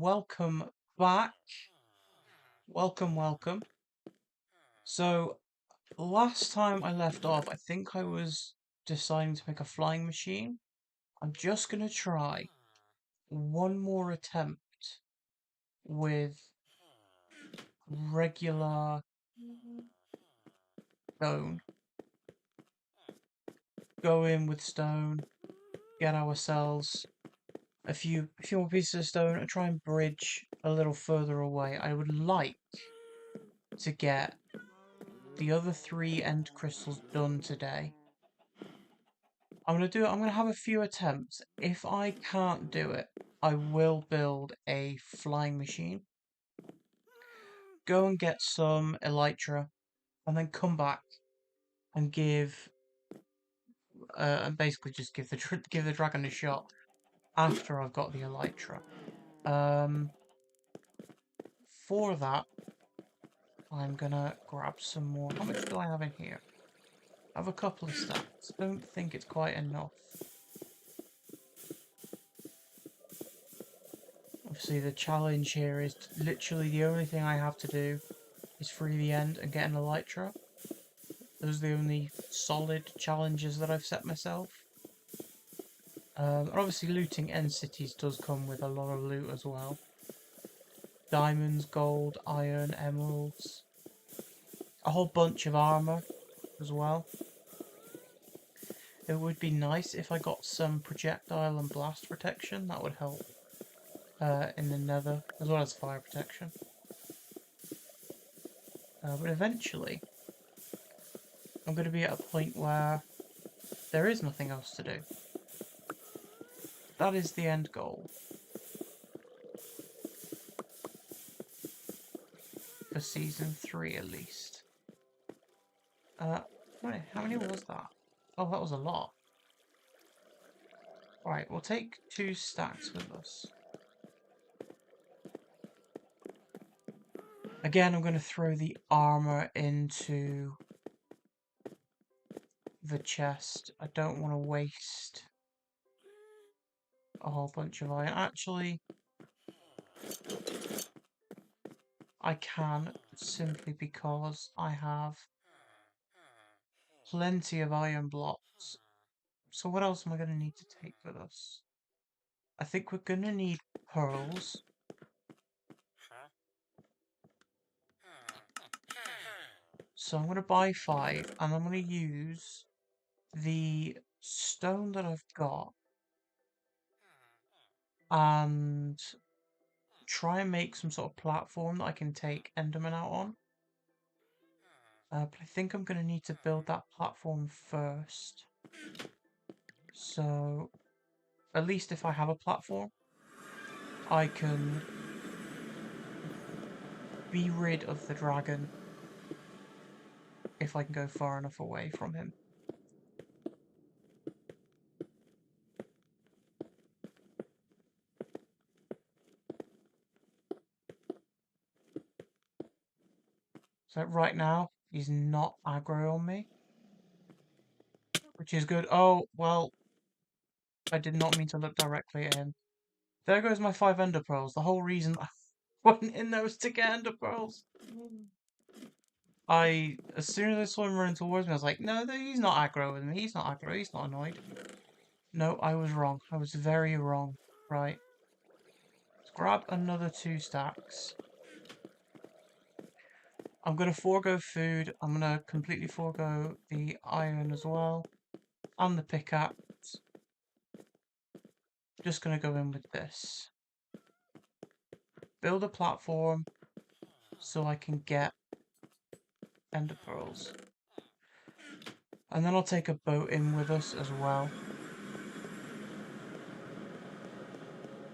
welcome back. Welcome. So, last time I left off, I think I was deciding to make a flying machine. I'm just gonna try one more attempt with regular stone. Go in with stone, get ourselves a few more pieces of stone, and try and bridge a little further away. I would like to get the other three end crystals done today. I'm gonna have a few attempts. If I can't do it, I will build a flying machine. Go and get some Elytra, and then come back and and basically just give give the dragon a shot after I've got the Elytra. Um, for that, I'm gonna grab some more. How much do I have in here? I have a couple of stacks. I don't think it's quite enough. Obviously, the challenge here is literally the only thing I have to do is free the end and get an Elytra. Those are the only solid challenges that I've set myself. And obviously looting end cities does come with a lot of loot as well. Diamonds, gold, iron, emeralds. A whole bunch of armor as well. It would be nice if I got some projectile and blast protection. That would help in the nether, as well as fire protection. But eventually, I'm going to be at a point where there is nothing else to do. That is the end goal. For season 3 at least. Wait, how many was that? Oh, that was a lot. Alright, we'll take 2 stacks with us. Again, I'm going to throw the armor into the chest. I don't want to waste a whole bunch of iron. Actually, I can, simply because I have plenty of iron blocks. So what else am I going to need to take with us? I think we're going to need pearls. So I'm going to buy 5, and I'm going to use the stone that I've got and try and make some sort of platform that I can take Enderman out on. But I think I'm going to need to build that platform first. So, at least if I have a platform, I can be rid of the dragon if I can go far enough away from him. So right now, he's not aggro on me, which is good. Oh, well, I did not mean to look directly at him. There goes my 5 ender pearls. The whole reason I went in there was to get ender pearls. As soon as I saw him running towards me, I was like, no, he's not aggro with me. He's not aggro. He's not annoyed. No, I was wrong. I was very wrong. Right. Let's grab another 2 stacks. I'm going to forego food. I'm going to completely forego the iron as well. And the pickaxe. Just going to go in with this. Build a platform so I can get ender pearls. And then I'll take a boat in with us as well.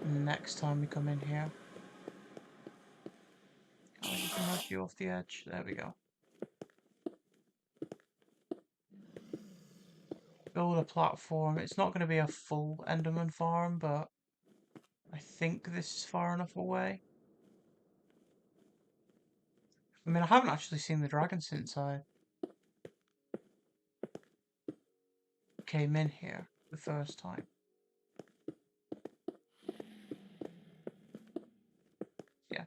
Next time we come in here. Oh, you can knock you off the edge. There we go. Build a platform. It's not going to be a full Enderman farm, but I think this is far enough away. I mean, I haven't actually seen the dragon since I came in here the first time.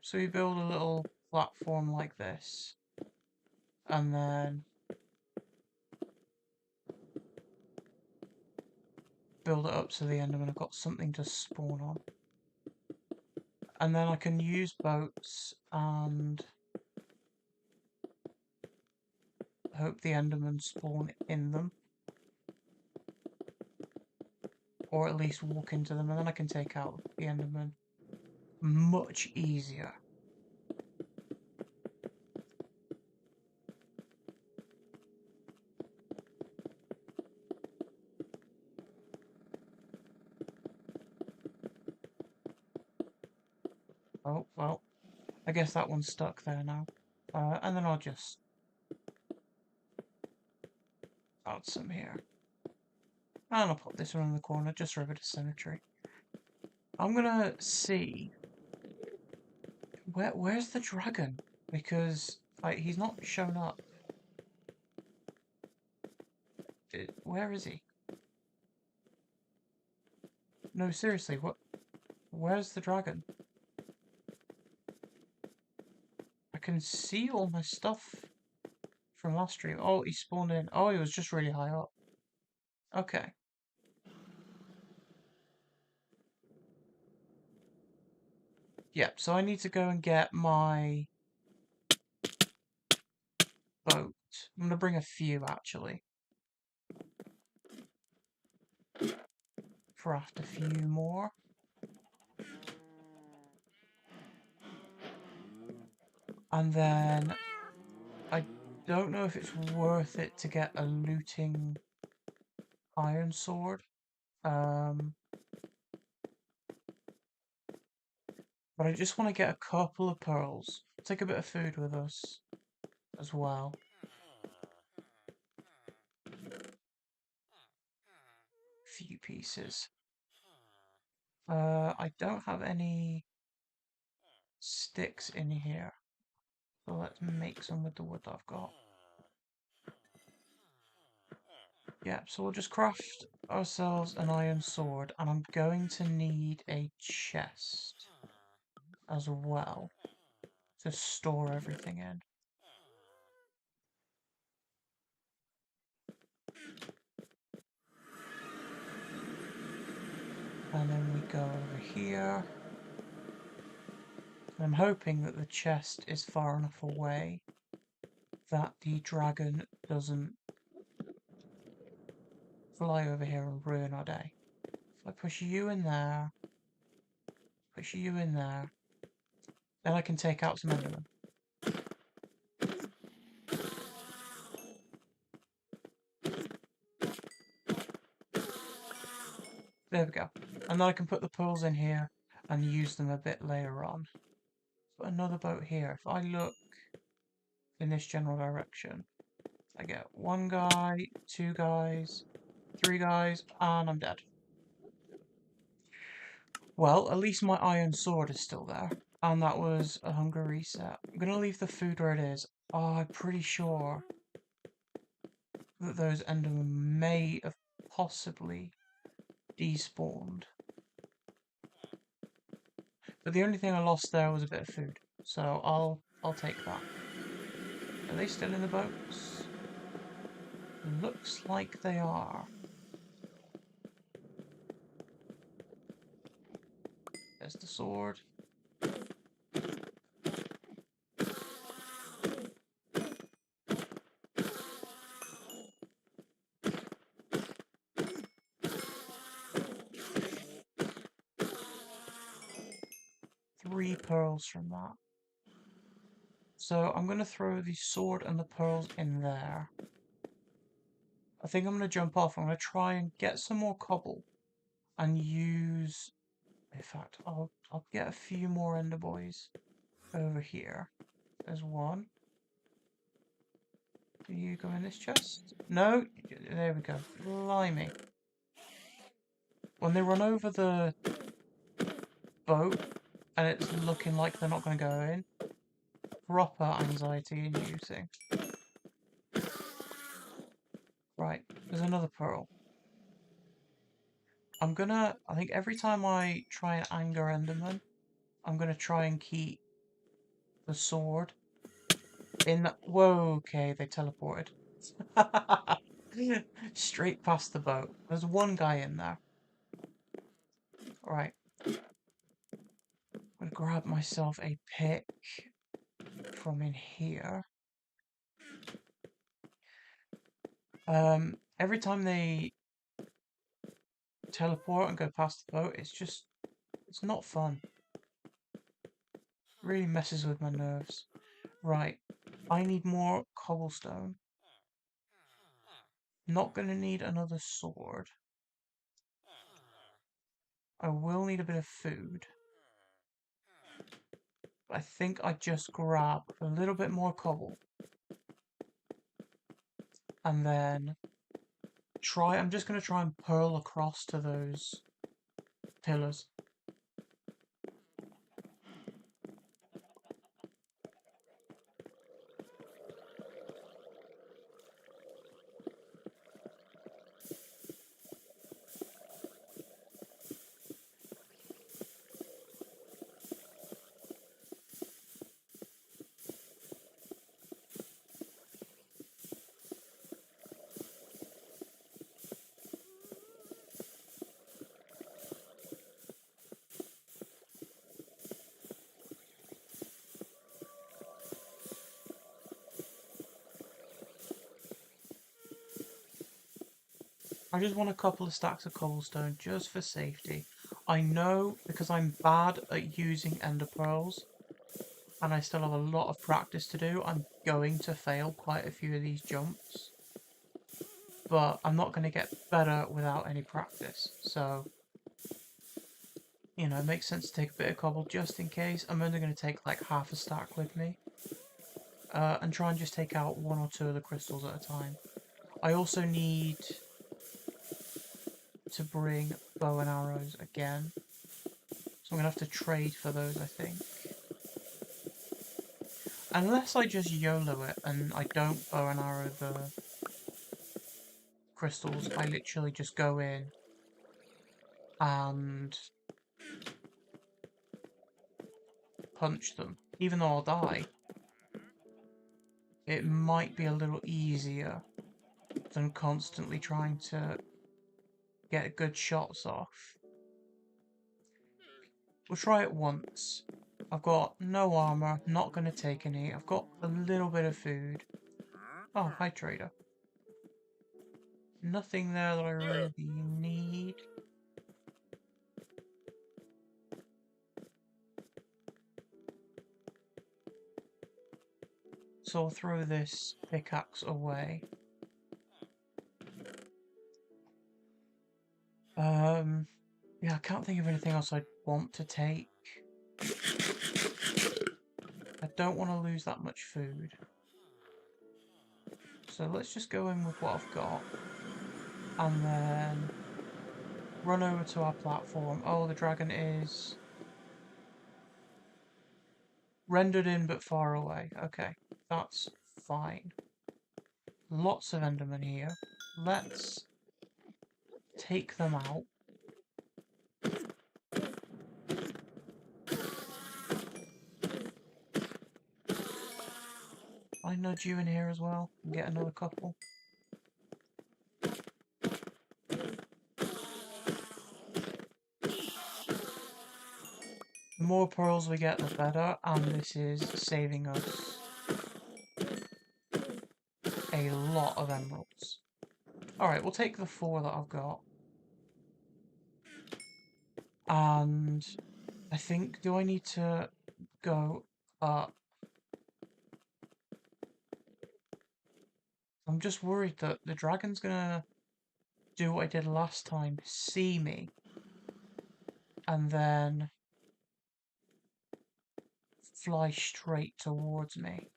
So we build a little platform like this, and then build it up so the Endermen have got something to spawn on. And then I can use boats and hope the Endermen spawn in them. Or at least walk into them, and then I can take out the Enderman much easier. Oh, well, I guess that one's stuck there now. And then I'll just add some here. And I'll put this one in the corner just for a bit of symmetry. I'm gonna see where's the dragon? Because like he's not shown up. Where is he? No, seriously, where's the dragon? I can see all my stuff from last stream. Oh, he spawned in. Oh, he was just really high up. Okay. Yep, so I need to go and get my boat. I'm going to bring a few, actually. Craft a few more. And then I don't know if it's worth it to get a looting iron sword. But I just want to get a couple of pearls. Take a bit of food with us as well. Few pieces. I don't have any sticks in here. So let's make some with the wood I've got. Yeah, so we'll just craft ourselves an iron sword, and I'm going to need a chest as well to store everything in. And then we go over here. I'm hoping that the chest is far enough away that the dragon doesn't fly over here and ruin our day. If I push you in there, push you in there, then I can take out some Endermen. There we go. And then I can put the pearls in here and use them a bit later on. Put another boat here. If I look in this general direction, I get one guy, two guys, three guys, and I'm dead. Well, at least my iron sword is still there. And that was a hunger reset. I'm going to leave the food where it is. Oh, I'm pretty sure that those Endermen may have possibly despawned. But the only thing I lost there was a bit of food. So I'll take that. Are they still in the boats? Looks like they are. There's the sword. Three pearls from that. So I'm going to throw the sword and the pearls in there. I think I'm going to jump off. I'm going to try and get some more cobble and use... In fact, I'll get a few more Ender Boys over here. There's one. Do you go in this chest? No? There we go. Blimey. When they run over the boat and it's looking like they're not going to go in, proper anxiety inducing. Right, there's another pearl. I think every time I try and anger Enderman, I'm gonna try and keep the sword in the... Whoa, okay, they teleported. Straight past the boat. There's one guy in there. Alright. I'm gonna grab myself a pick from in here. Every time they teleport and go past the boat, it's not fun. Really messes with my nerves. Right, I need more cobblestone. Not gonna need another sword. I will need a bit of food. I think I just grab a little bit more cobble. And then I'm just gonna try and purl across to those pillars. I just want a couple of stacks of cobblestone just for safety. I know because I'm bad at using ender pearls and I still have a lot of practice to do, I'm going to fail quite a few of these jumps. But I'm not going to get better without any practice. So, you know, it makes sense to take a bit of cobble just in case. I'm only going to take like half a stack with me. And try and just take out one or two of the crystals at a time. I also need to bring bow and arrows again. So I'm going to have to trade for those, I think. Unless I just YOLO it and I don't bow and arrow the crystals, I literally just go in and punch them. Even though I'll die, it might be a little easier than constantly trying to get good shots off. We'll try it once. I've got no armor, not going to take any. I've got a little bit of food. Oh, hi trader. Nothing there that I really need. So I'll throw this pickaxe away. Yeah, I can't think of anything else I'd want to take. I don't want to lose that much food. So let's just go in with what I've got. And then run over to our platform. Oh, the dragon is rendered in but far away. Okay, that's fine. Lots of endermen here. Let's take them out. I nudge you in here as well and get another couple. The more pearls we get, the better, and this is saving us a lot of emeralds. Alright, we'll take the 4 that I've got. And I think, do I need to go up? I'm just worried that the dragon's gonna do what I did last time, see me, and then fly straight towards me.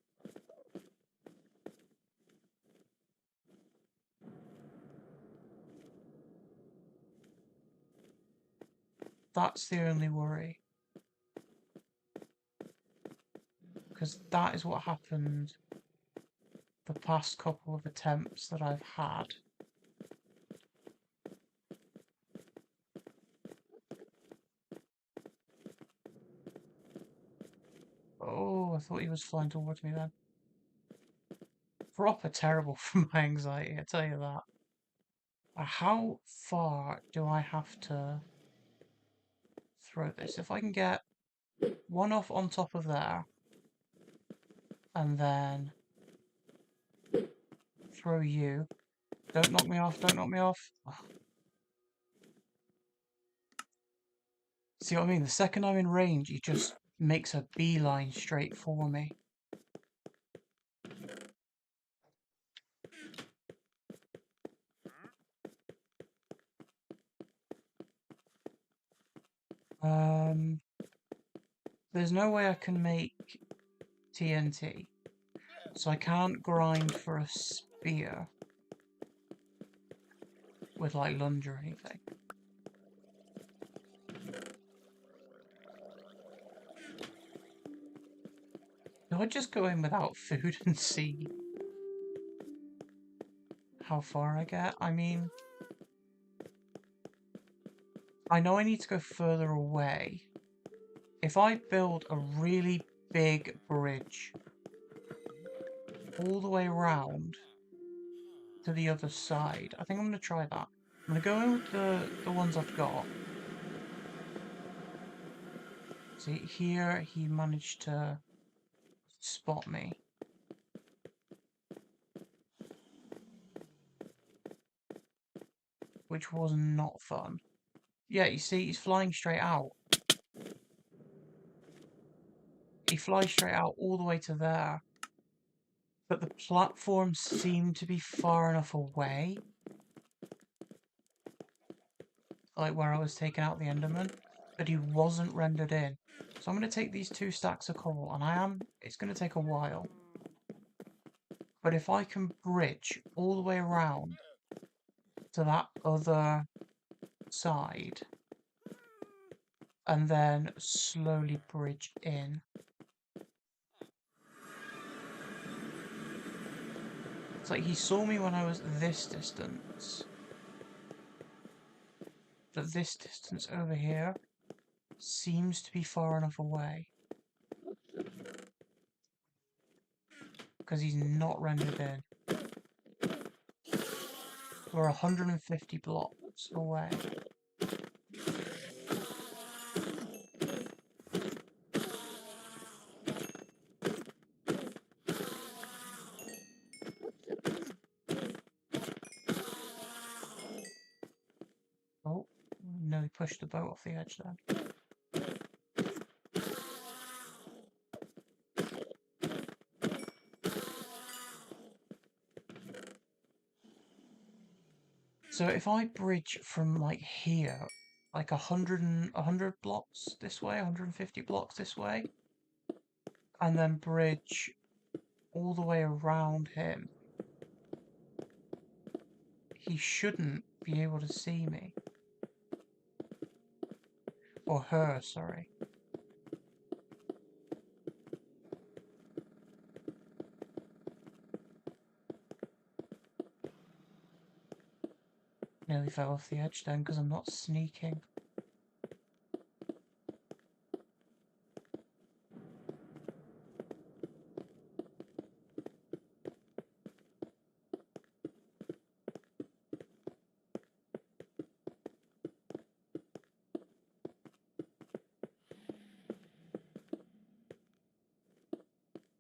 That's the only worry. Because that is what happened the past couple of attempts that I've had. Oh, I thought he was flying towards me then. Proper terrible for my anxiety, I tell you that. How far do I have to throw this? If I can get one off on top of there, and then throw you. Don't knock me off, don't knock me off. Ugh. See what I mean? The second I'm in range, he just makes a beeline straight for me. There's no way I can make TNT, so I can't grind for a spear with like lunge or anything. Do I just go in without food and see how far I get? I mean, I know I need to go further away. If I build a really big bridge all the way around to the other side, I think I'm going to try that. I'm going to go in with the ones I've got. See, here he managed to spot me. Which was not fun. Yeah, you see, he's flying straight out. He flies straight out all the way to there. But the platforms seem to be far enough away. Like where I was taking out the Enderman. That he wasn't rendered in. So I'm going to take these 2 stacks of coal. And it's going to take a while. But if I can bridge all the way around to that other side. And then slowly bridge in. It's like he saw me when I was this distance. But this distance over here seems to be far enough away. Because he's not rendered in. We're 150 blocks away. Oh, nearly pushed the boat off the edge then. So if I bridge from like here, like 100 blocks this way, 150 blocks this way, and then bridge all the way around him, he shouldn't be able to see me. Or her, sorry. Nearly fell off the edge then because I'm not sneaking.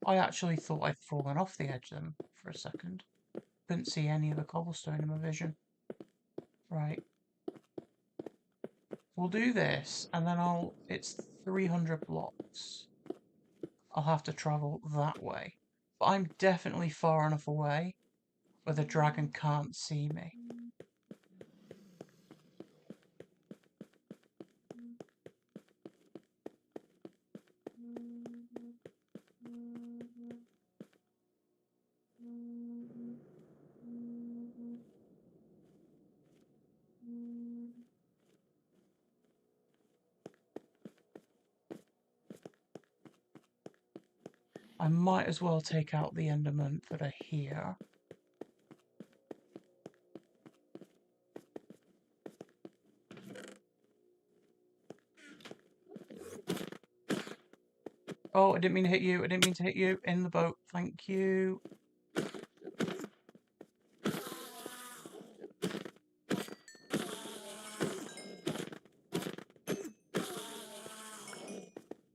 I actually thought I'd fallen off the edge then for a second. Couldn't see any of the cobblestone in my vision. Right. We'll do this, and then it's 300 blocks. I'll have to travel that way. But I'm definitely far enough away where the dragon can't see me. I might as well take out the Endermen that are here. Oh, I didn't mean to hit you. I didn't mean to hit you. In the boat. Thank you.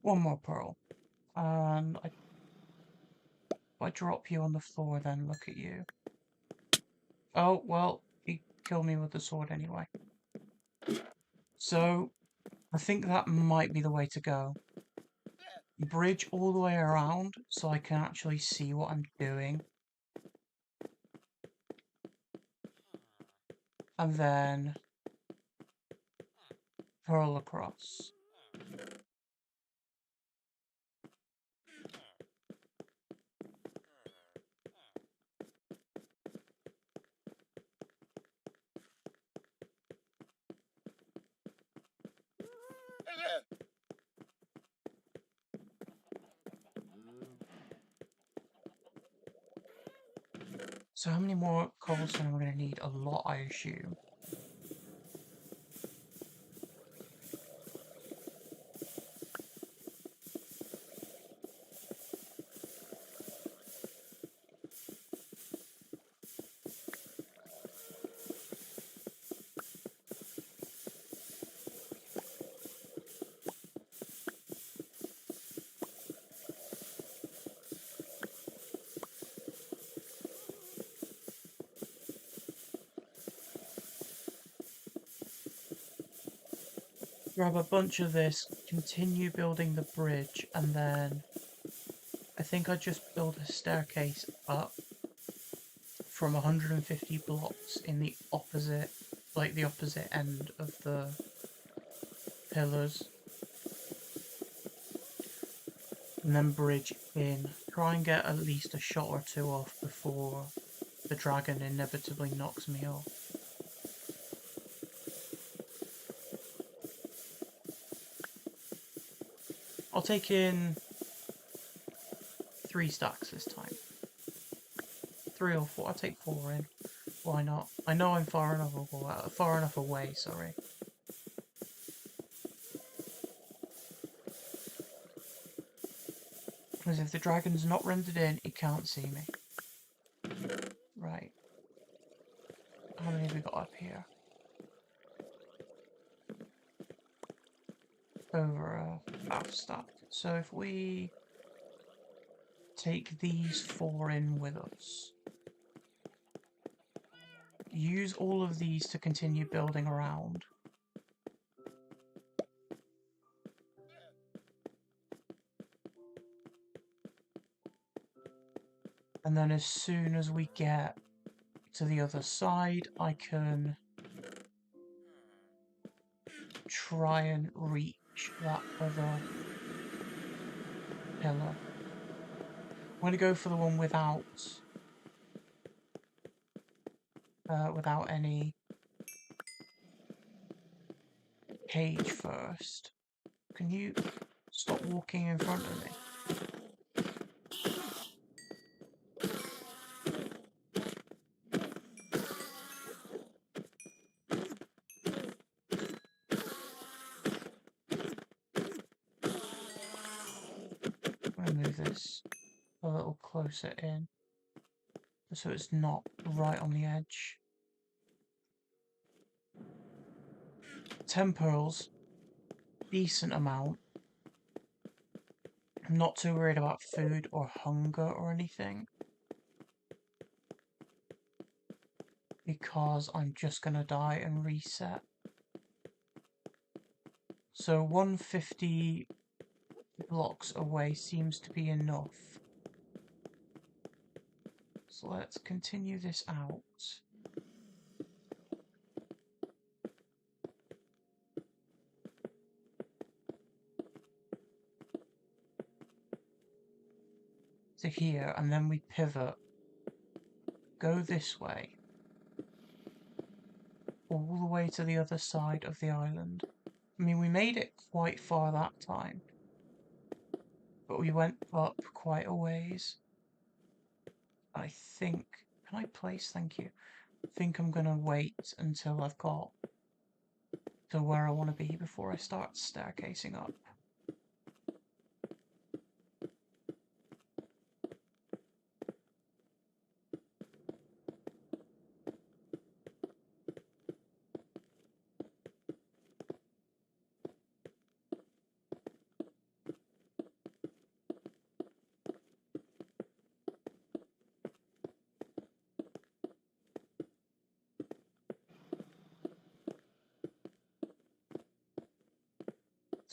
One more pearl. And I drop you on the floor, then look at you. Oh, well, he killed me with the sword anyway. So, I think that might be the way to go. Bridge all the way around so I can actually see what I'm doing. And then pearl across. So how many more cobblestone am I going to need? A lot, I assume. Grab a bunch of this, continue building the bridge, and then I think I just build a staircase up from 150 blocks in the opposite, like the opposite end of the pillars, and then bridge in. Try and get at least a shot or two off before the dragon inevitably knocks me off. I'll take in 3 stacks this time. 3 or 4. I'll take 4 in. Why not? I know I'm far enough away, sorry. Because if the dragon's not rendered in, he can't see me. Right. How many have we got up here? Over a half stack. So if we take these 4 in with us, use all of these to continue building around. And then as soon as we get to the other side, I can try and reach that other pillar. I'm going to go for the one without any cage first. Can you stop walking in front of me? I'm going to move this a little closer in so it's not right on the edge. 10 pearls, decent amount. I'm not too worried about food or hunger or anything, because I'm just going to die and reset. So 150 blocks away seems to be enough. So let's continue this out. To here, and then we pivot. Go this way. All the way to the other side of the island. I mean, we made it quite far that time, but we went up quite a ways. I think... Can I place? Thank you. I think I'm going to wait until I've got to where I want to be before I start staircasing up.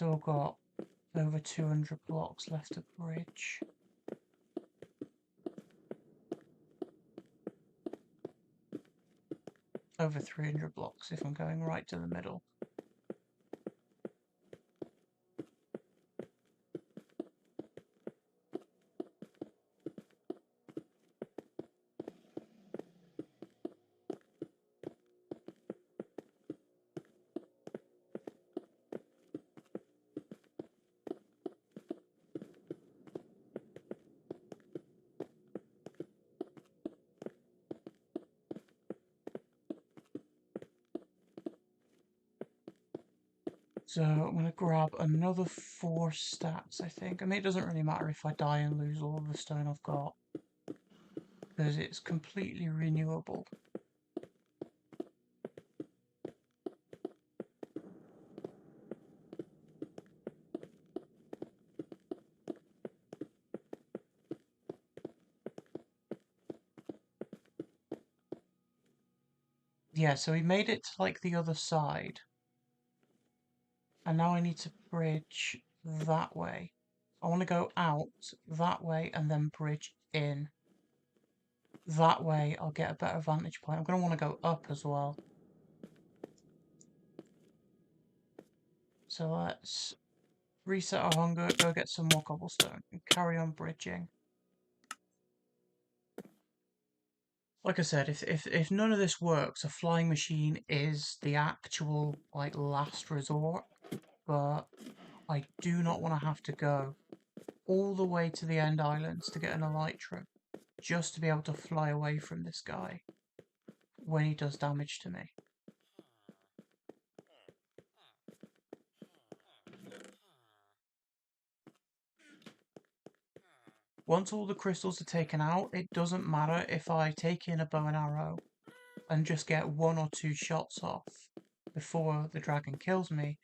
Still got over 200 blocks left to bridge. Over 300 blocks if I'm going right to the middle. So I'm going to grab another 4 stats, I think. I mean, it doesn't really matter if I die and lose all of the stone I've got, because it's completely renewable. Yeah, so we made it to like the other side. And now I need to bridge that way. I want to go out that way and then bridge in. That way I'll get a better vantage point. I'm going to want to go up as well. So let's reset our hunger, go get some more cobblestone, and carry on bridging. Like I said, if none of this works, a flying machine is the actual like last resort. But I do not want to have to go all the way to the end islands to get an Elytra just to be able to fly away from this guy when he does damage to me. Once all the crystals are taken out, it doesn't matter if I take in a bow and arrow and just get 1 or 2 shots off before the dragon kills me,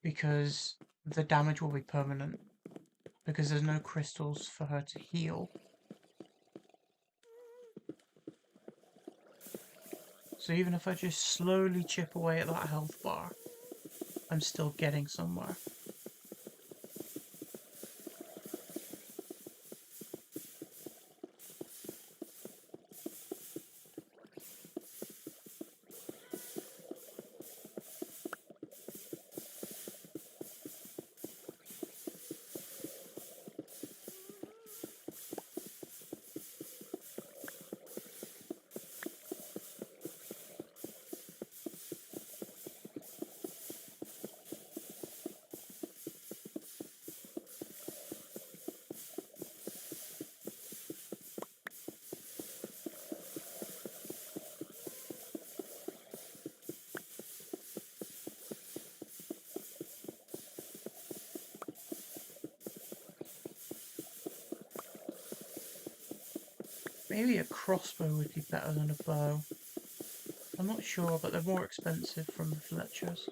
because the damage will be permanent, because there's no crystals for her to heal. So even if I just slowly chip away at that health bar, I'm still getting somewhere. Maybe a crossbow would be better than a bow. I'm not sure, but they're more expensive from the Fletchers.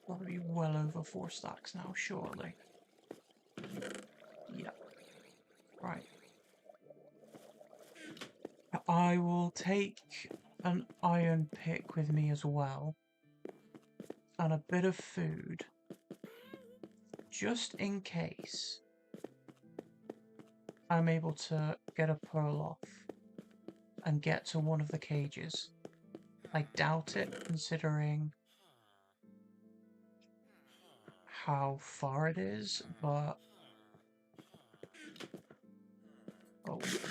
Probably well over 4 stacks now, surely. Yeah. Right. I will take an iron pick with me as well, and a bit of food, just in case I'm able to get a pearl off and get to one of the cages. I doubt it, considering how far it is, but... Oh. Let's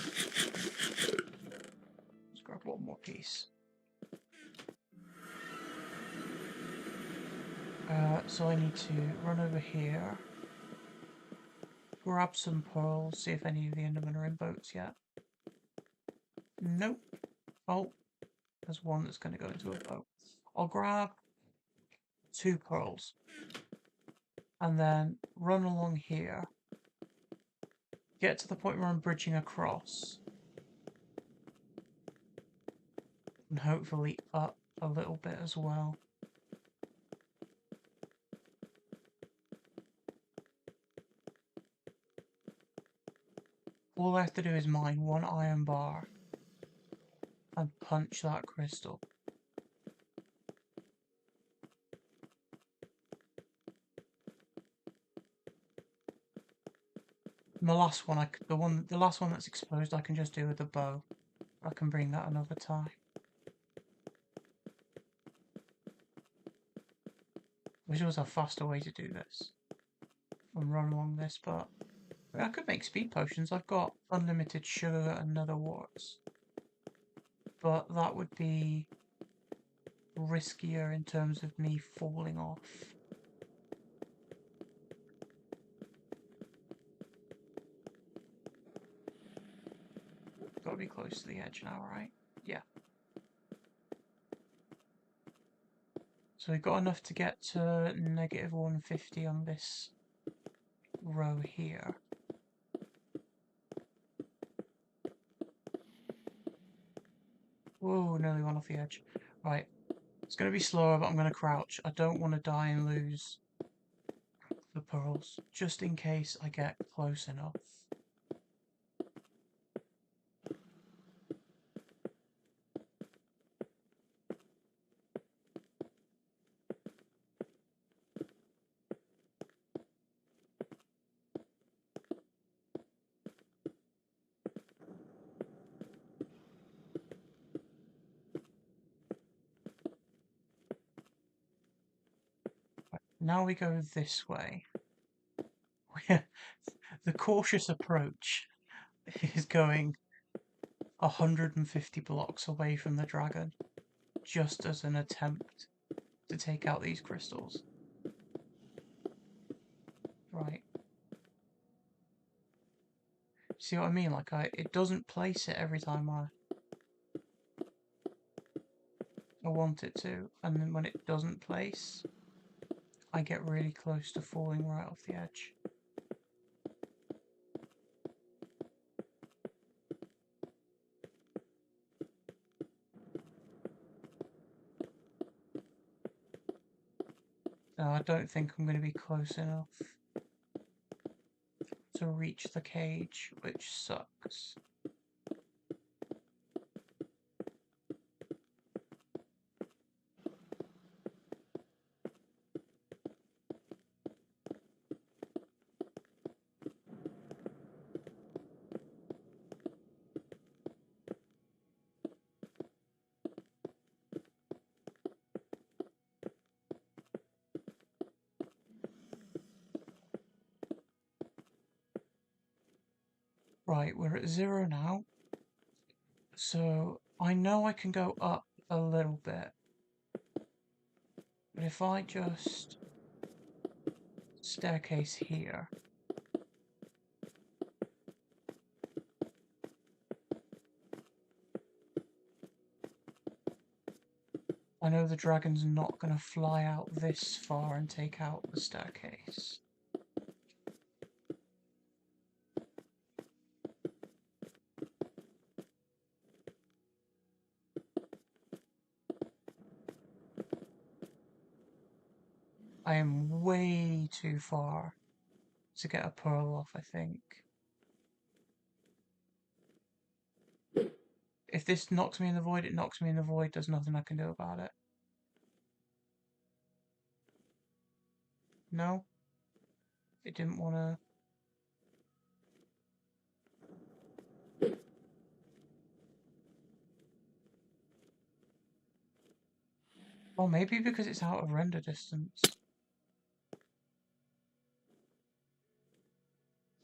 grab one more piece. So I need to run over here, grab some pearls, see if any of the Endermen are in boats yet. Nope. Oh, there's one that's going to go into a boat. I'll grab 2 pearls and then run along here get to the point where I'm bridging across. And hopefully up a little bit as well. All I have to do is mine one iron bar and punch that crystal. And the last one, the last one that's exposed, I can just do with a bow. I can bring that another time. Wish there was a faster way to do this and run along this, but I could make speed potions. I've got unlimited sugar and nether warts, but that would be riskier in terms of me falling off. Gotta be close to the edge now, right? Yeah. So we've got enough to get to negative 150 on this row here. Whoa, nearly went off the edge. Right, it's going to be slower, but I'm going to crouch. I don't want to die and lose the pearls, just in case I get close enough. Now we go this way. The cautious approach is going 150 blocks away from the dragon, just as an attempt to take out these crystals. Right. See what I mean? Like, it doesn't place it every time I want it to, and then when it doesn't place, I get really close to falling right off the edge. No, I don't think I'm going to be close enough to reach the cage, which sucks. Right, we're at 0 now. So I know I can go up a little bit. But if I just staircase here. I know the dragon's not going to fly out this far and take out the staircase. I am way too far to get a pearl off, I think. If this knocks me in the void, it knocks me in the void. There's nothing I can do about it. No? It didn't want to... Well, maybe because it's out of render distance.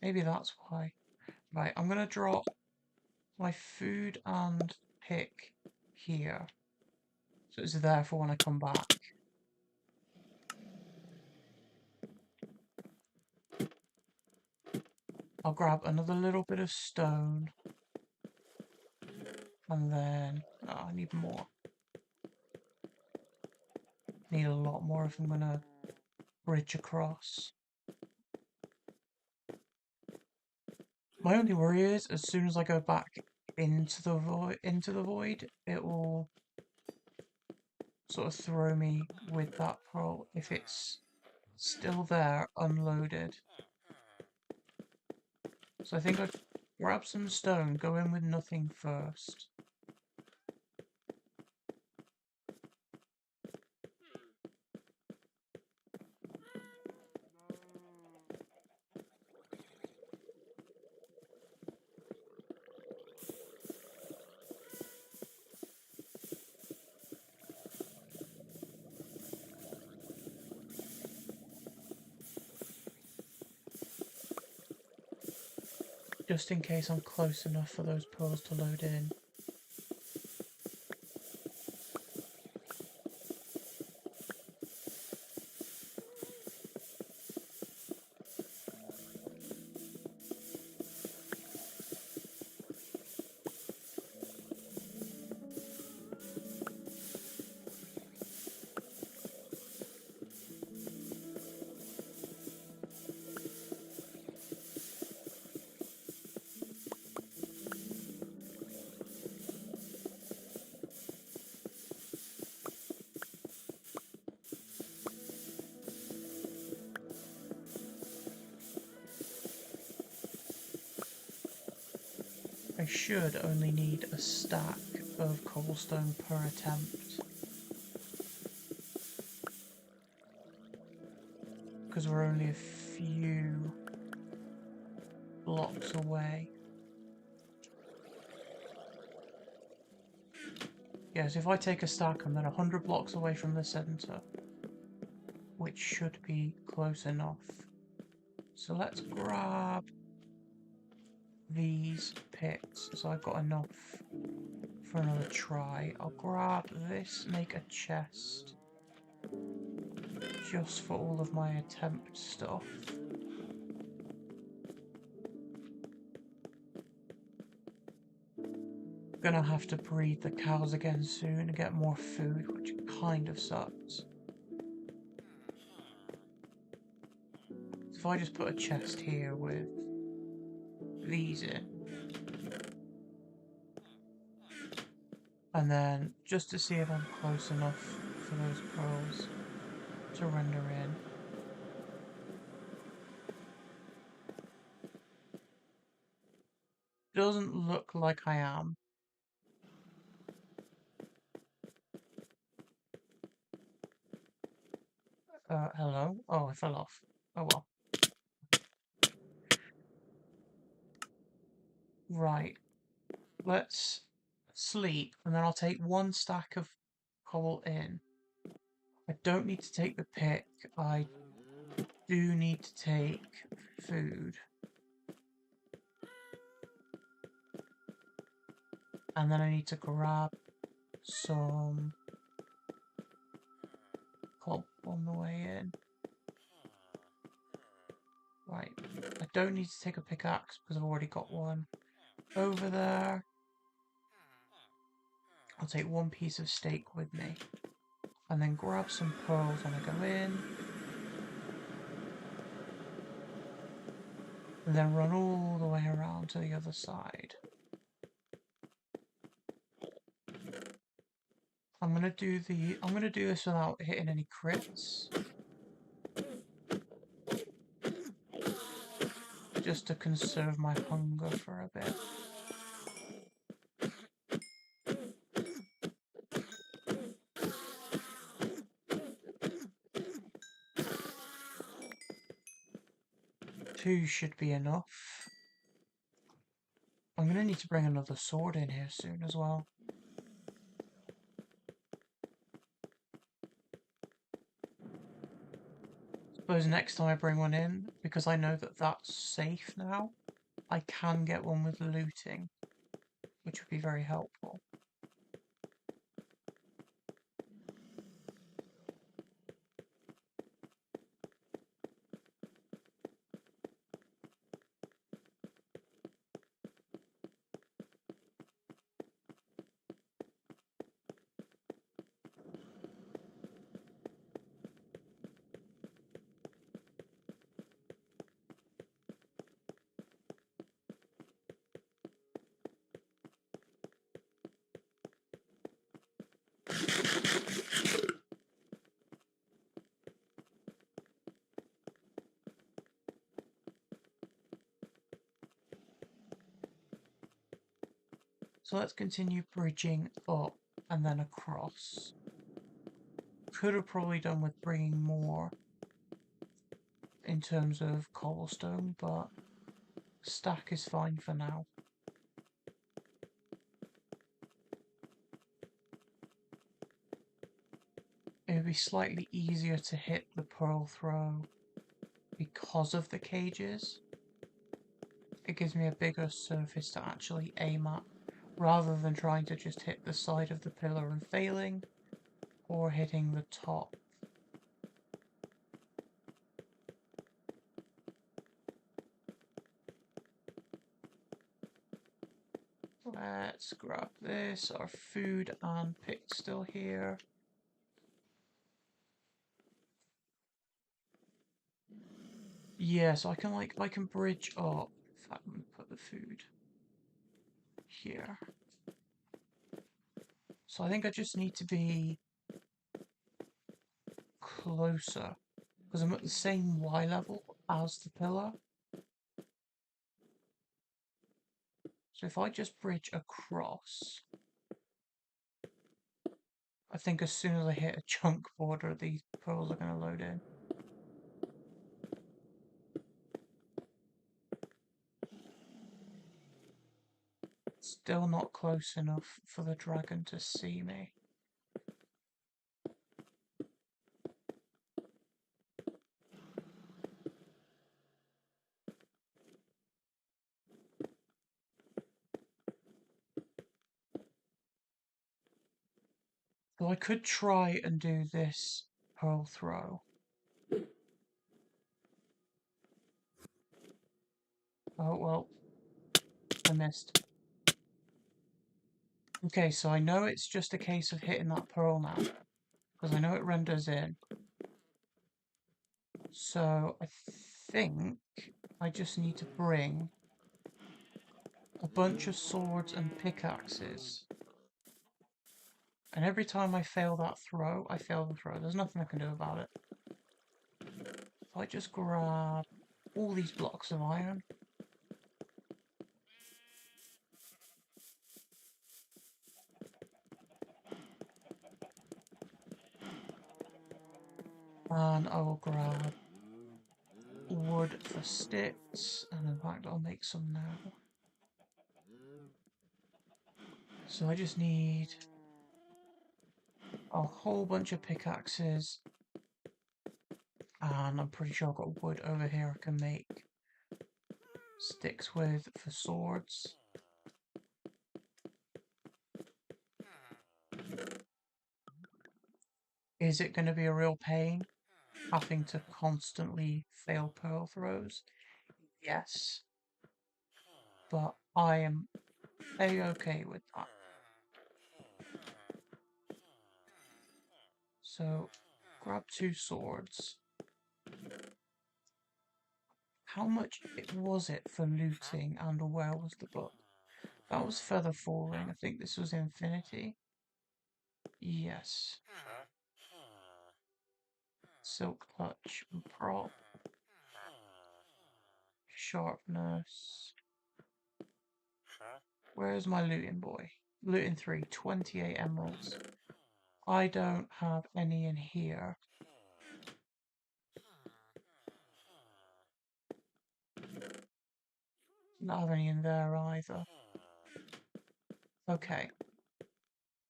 Maybe that's why. Right, I'm going to drop my food and pick here. So it's there for when I come back. I'll grab another little bit of stone. And then... Oh, I need more. Need a lot more if I'm going to bridge across. My only worry is, as soon as I go back into the void, it will sort of throw me with that pearl if it's still there, unloaded. So I think I'd grab some stone, go in with nothing first. Just in case I'm close enough for those pearls to load in. I should only need a stack of cobblestone per attempt, because we're only a few blocks away. Yes, if I take a stack, I'm then 100 blocks away from the centre, which should be close enough. So let's grab these pits, so I've got enough for another try. I'll grab this, make a chest, just for all of my attempt stuff. Gonna have to breed the cows again soon and get more food, which kind of sucks. If I just put a chest here with these in, and then just to see if I'm close enough for those pearls to render in. Doesn't look like I am. Hello? Oh, I fell off. Oh well. Right. Let's sleep, and then I'll take one stack of coal in. I don't need to take the pick. I do need to take food. And then I need to grab some cob on the way in. Right. I don't need to take a pickaxe because I've already got one. Over there. I'll take one piece of steak with me. And then grab some pearls when I go in. And then run all the way around to the other side. I'm gonna do this without hitting any crits. Just to conserve my hunger for a bit. Two should be enough. I'm gonna need to bring another sword in here soon as well. Suppose next time I bring one in, because I know that that's safe now, I can get one with looting, which would be very helpful. So let's continue bridging up and then across. Could have probably done with bringing more in terms of cobblestone, but stack is fine for now. It would be slightly easier to hit the pearl throw because of the cages. It gives me a bigger surface to actually aim at, rather than trying to just hit the side of the pillar and failing, or hitting the top. Let's grab this. Our food and pick still here. Yeah, so I can bridge up. In fact, I'm gonna put the food here. So I think I just need to be closer, because I'm at the same Y level as the pillar. So if I just bridge across, I think as soon as I hit a chunk border, these pearls are going to load in. Still not close enough for the dragon to see me. So I could try and do this pearl throw. Oh, well, I missed. Okay, so I know it's just a case of hitting that pearl now, because I know it renders in. So I think I just need to bring a bunch of swords and pickaxes. And every time I fail that throw, I fail the throw. There's nothing I can do about it. If I just grab all these blocks of iron. And I will grab wood for sticks. And in fact, I'll make some now. So I just need a whole bunch of pickaxes. And I'm pretty sure I've got wood over here I can make sticks with for swords. Is it going to be a real pain having to constantly fail pearl throws? Yes. But I am A-okay with that. So, grab 2 swords. How much was it for looting, and where was the book? That was Feather Falling. I think this was Infinity. Yes. Silk Touch and Prop. Sharpness. Where's my looting boy? Looting 3, 28 emeralds. I don't have any in here. Not have any in there either. Okay.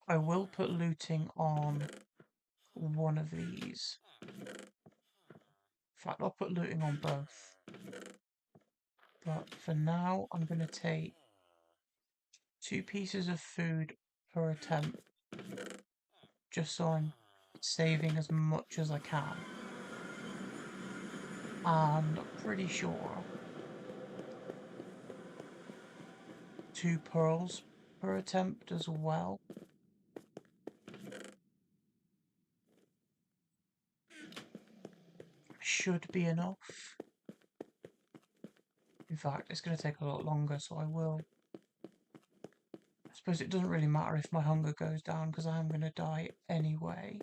I will put looting on one of these. In fact, I'll put looting on both. But for now, I'm going to take 2 pieces of food per attempt, just so I'm saving as much as I can. And I'm pretty sure 2 pearls per attempt as well. Should be enough. In fact, it's going to take a lot longer, so I will. I suppose it doesn't really matter if my hunger goes down, because I am going to die anyway.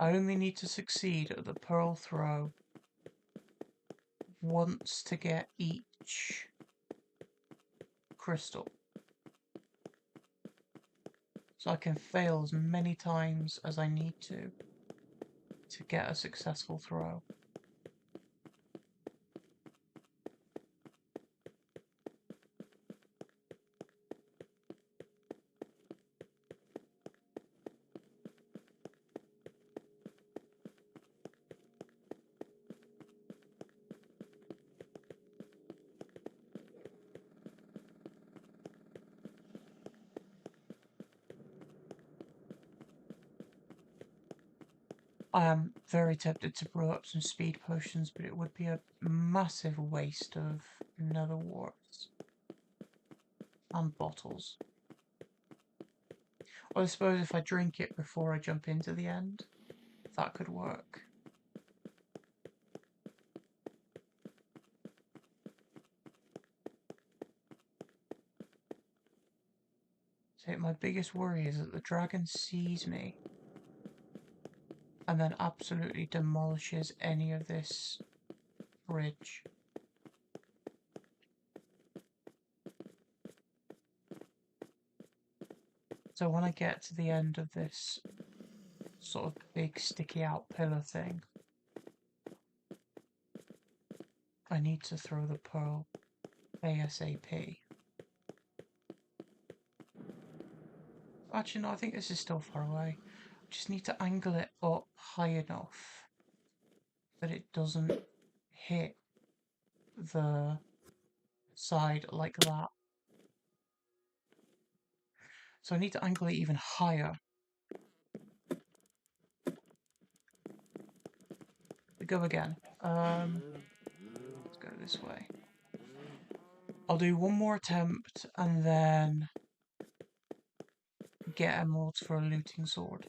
I only need to succeed at the pearl throw once to get each crystal. So I can fail as many times as I need to get a successful throw. I am very tempted to brew up some speed potions, but it would be a massive waste of nether warts and bottles. Well, I suppose if I drink it before I jump into the end, that could work. So my biggest worry is that the dragon sees me and then absolutely demolishes any of this bridge. So when I get to the end of this sort of big sticky out pillar thing, I need to throw the pearl ASAP. Actually, no, I think this is still far away. I just need to angle it up high enough that it doesn't hit the side like that. So I need to angle it even higher. We go again. Let's go this way. I'll do one more attempt and then get emeralds for a looting sword.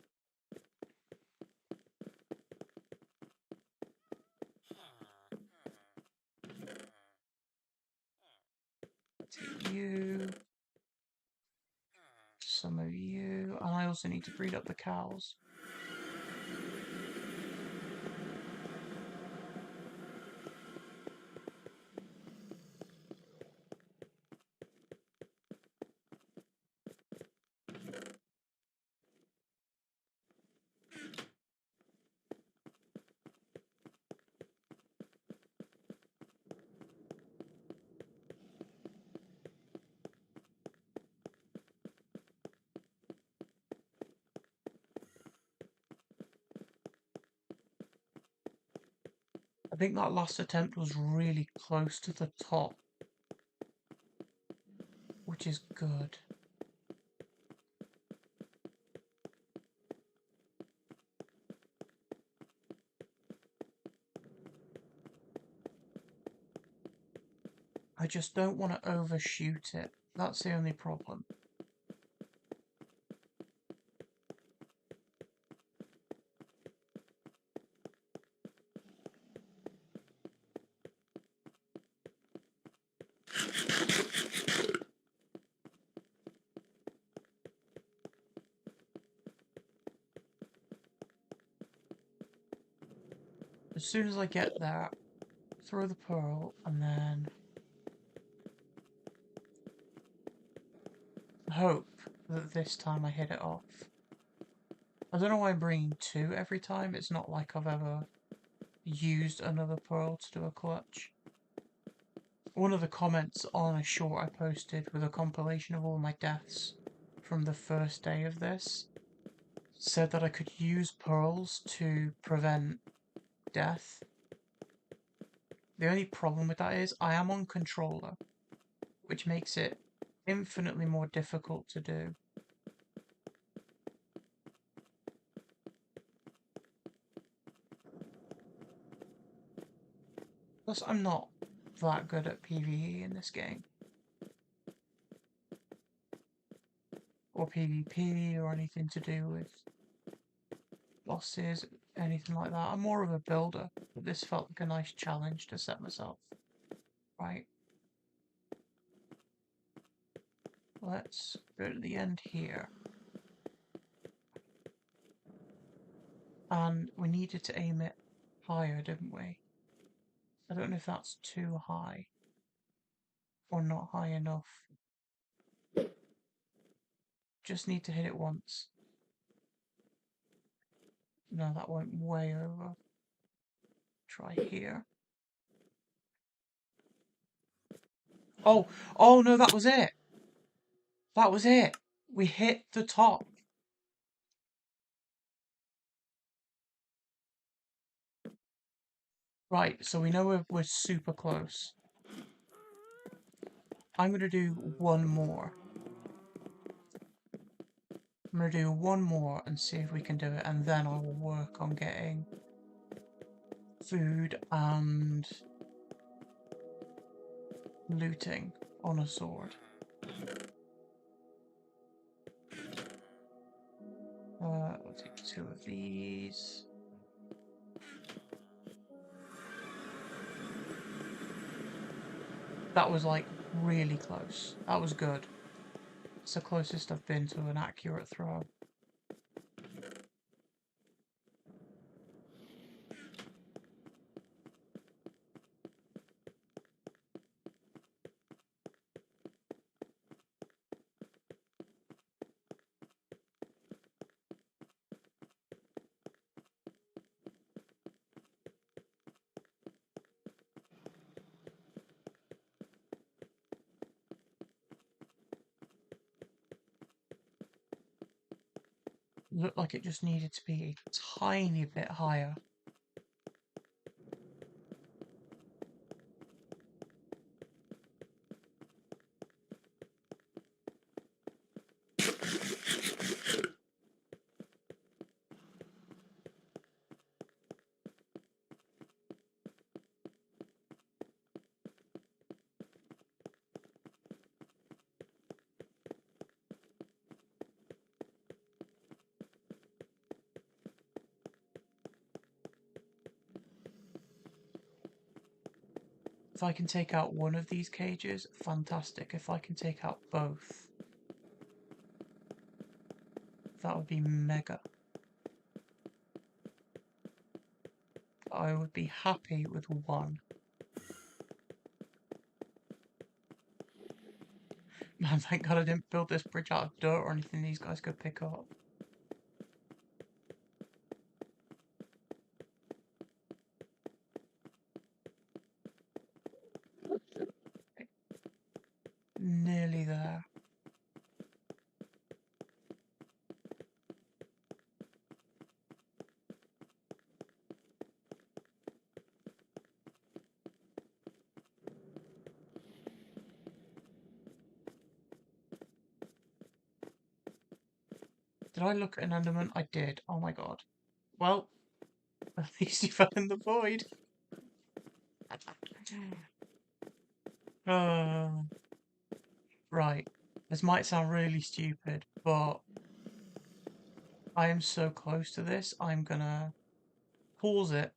Take you, some of you, and I also need to breed up the cows. I think that last attempt was really close to the top, which is good. I just don't want to overshoot it. That's the only problem. As soon as I get there, throw the pearl and then hope that this time I hit it off. I don't know why I'm bringing two every time. It's not like I've ever used another pearl to do a clutch. One of the comments on a short I posted with a compilation of all my deaths from the first day of this said that I could use pearls to prevent death. The only problem with that is I am on controller, which makes it infinitely more difficult to do. Plus, I'm not that good at PvE in this game. Or PvP or anything to do with bosses, anything like that. I'm more of a builder, but this felt like a nice challenge to set myself. Right. Let's go to the end here. And we needed to aim it higher, didn't we? I don't know if that's too high or not high enough. Just need to hit it once. No, that went way over. Try here. Oh, oh no, that was it. That was it. We hit the top. Right, so we know we're super close. I'm going to do one more. I'm going to do one more and see if we can do it, and then I will work on getting food and looting on a sword. I'll take 2 of these. That was like really close. That was good. It's the closest I've been to an accurate throw. Looked like it just needed to be a tiny bit higher. If I can take out one of these cages, fantastic. If I can take out both, that would be mega. I would be happy with one. Man, thank God I didn't build this bridge out of dirt or anything these guys could pick up. Nearly there. Did I look at an enderman? I did. Oh my god. Well, at least you fell in the void. Right. This might sound really stupid, but I am so close to this, I'm gonna pause it.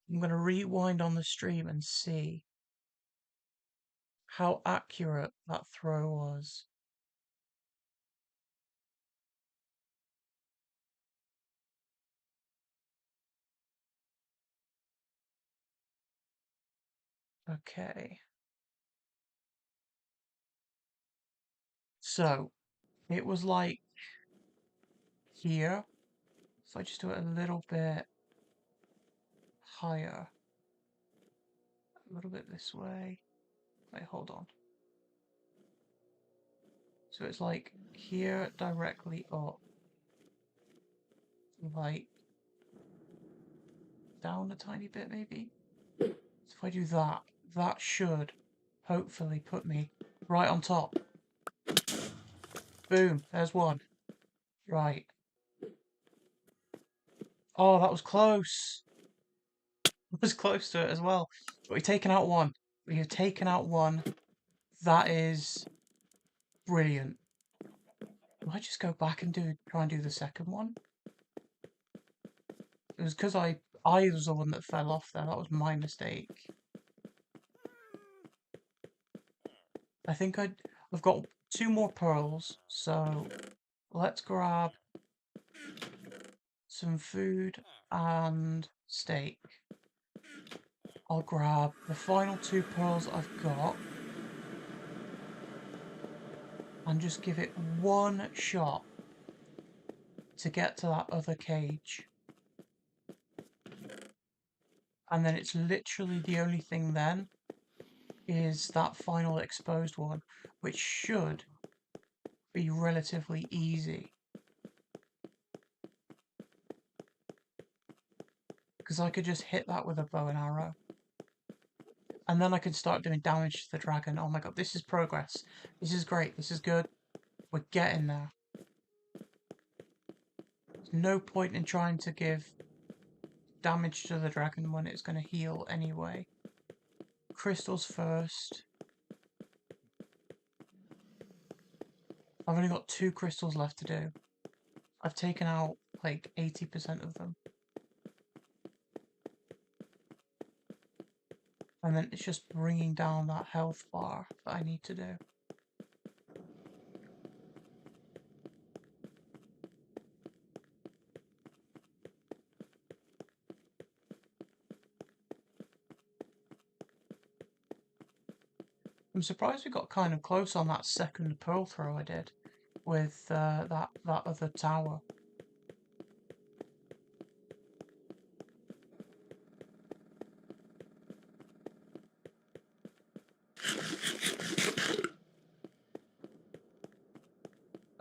I'm gonna rewind on the stream and see how accurate that throw was. Okay. So, it was like here. So I just do it a little bit higher. A little bit this way. Wait, hold on. So it's like here directly up. Like down a tiny bit maybe. So if I do that, that should hopefully put me right on top. Boom, there's one. Right. Oh, that was close. It was close to it as well. But we've taken out one. We have taken out one. That is brilliant. Do I just go back and try and do the second one? It was because I was the one that fell off there. That was my mistake. I think I've got 2 more pearls, so let's grab some food and steak. I'll grab the final 2 pearls I've got and just give it one shot to get to that other cage. And then it's literally the only thing then is that final exposed one, which should be relatively easy. Because I could just hit that with a bow and arrow. And then I can start doing damage to the dragon. Oh my god, this is progress. This is great. This is good. We're getting there. There's no point in trying to give damage to the dragon when it's going to heal anyway. Crystals first. I've only got 2 crystals left to do. I've taken out like 80% of them. And then it's just bringing down that health bar that I need to do. I'm surprised we got kind of close on that second pearl throw I did with that other tower.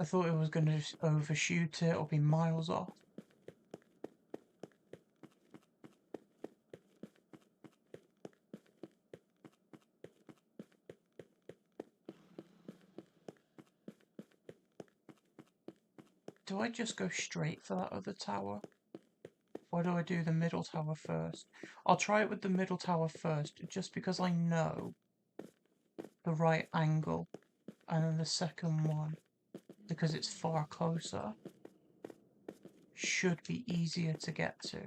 I thought it was going to just overshoot it or be miles off. Do I just go straight for that other tower? Or do I do the middle tower first? I'll try it with the middle tower first, just because I know the right angle. And then the second one, because it's far closer, should be easier to get to.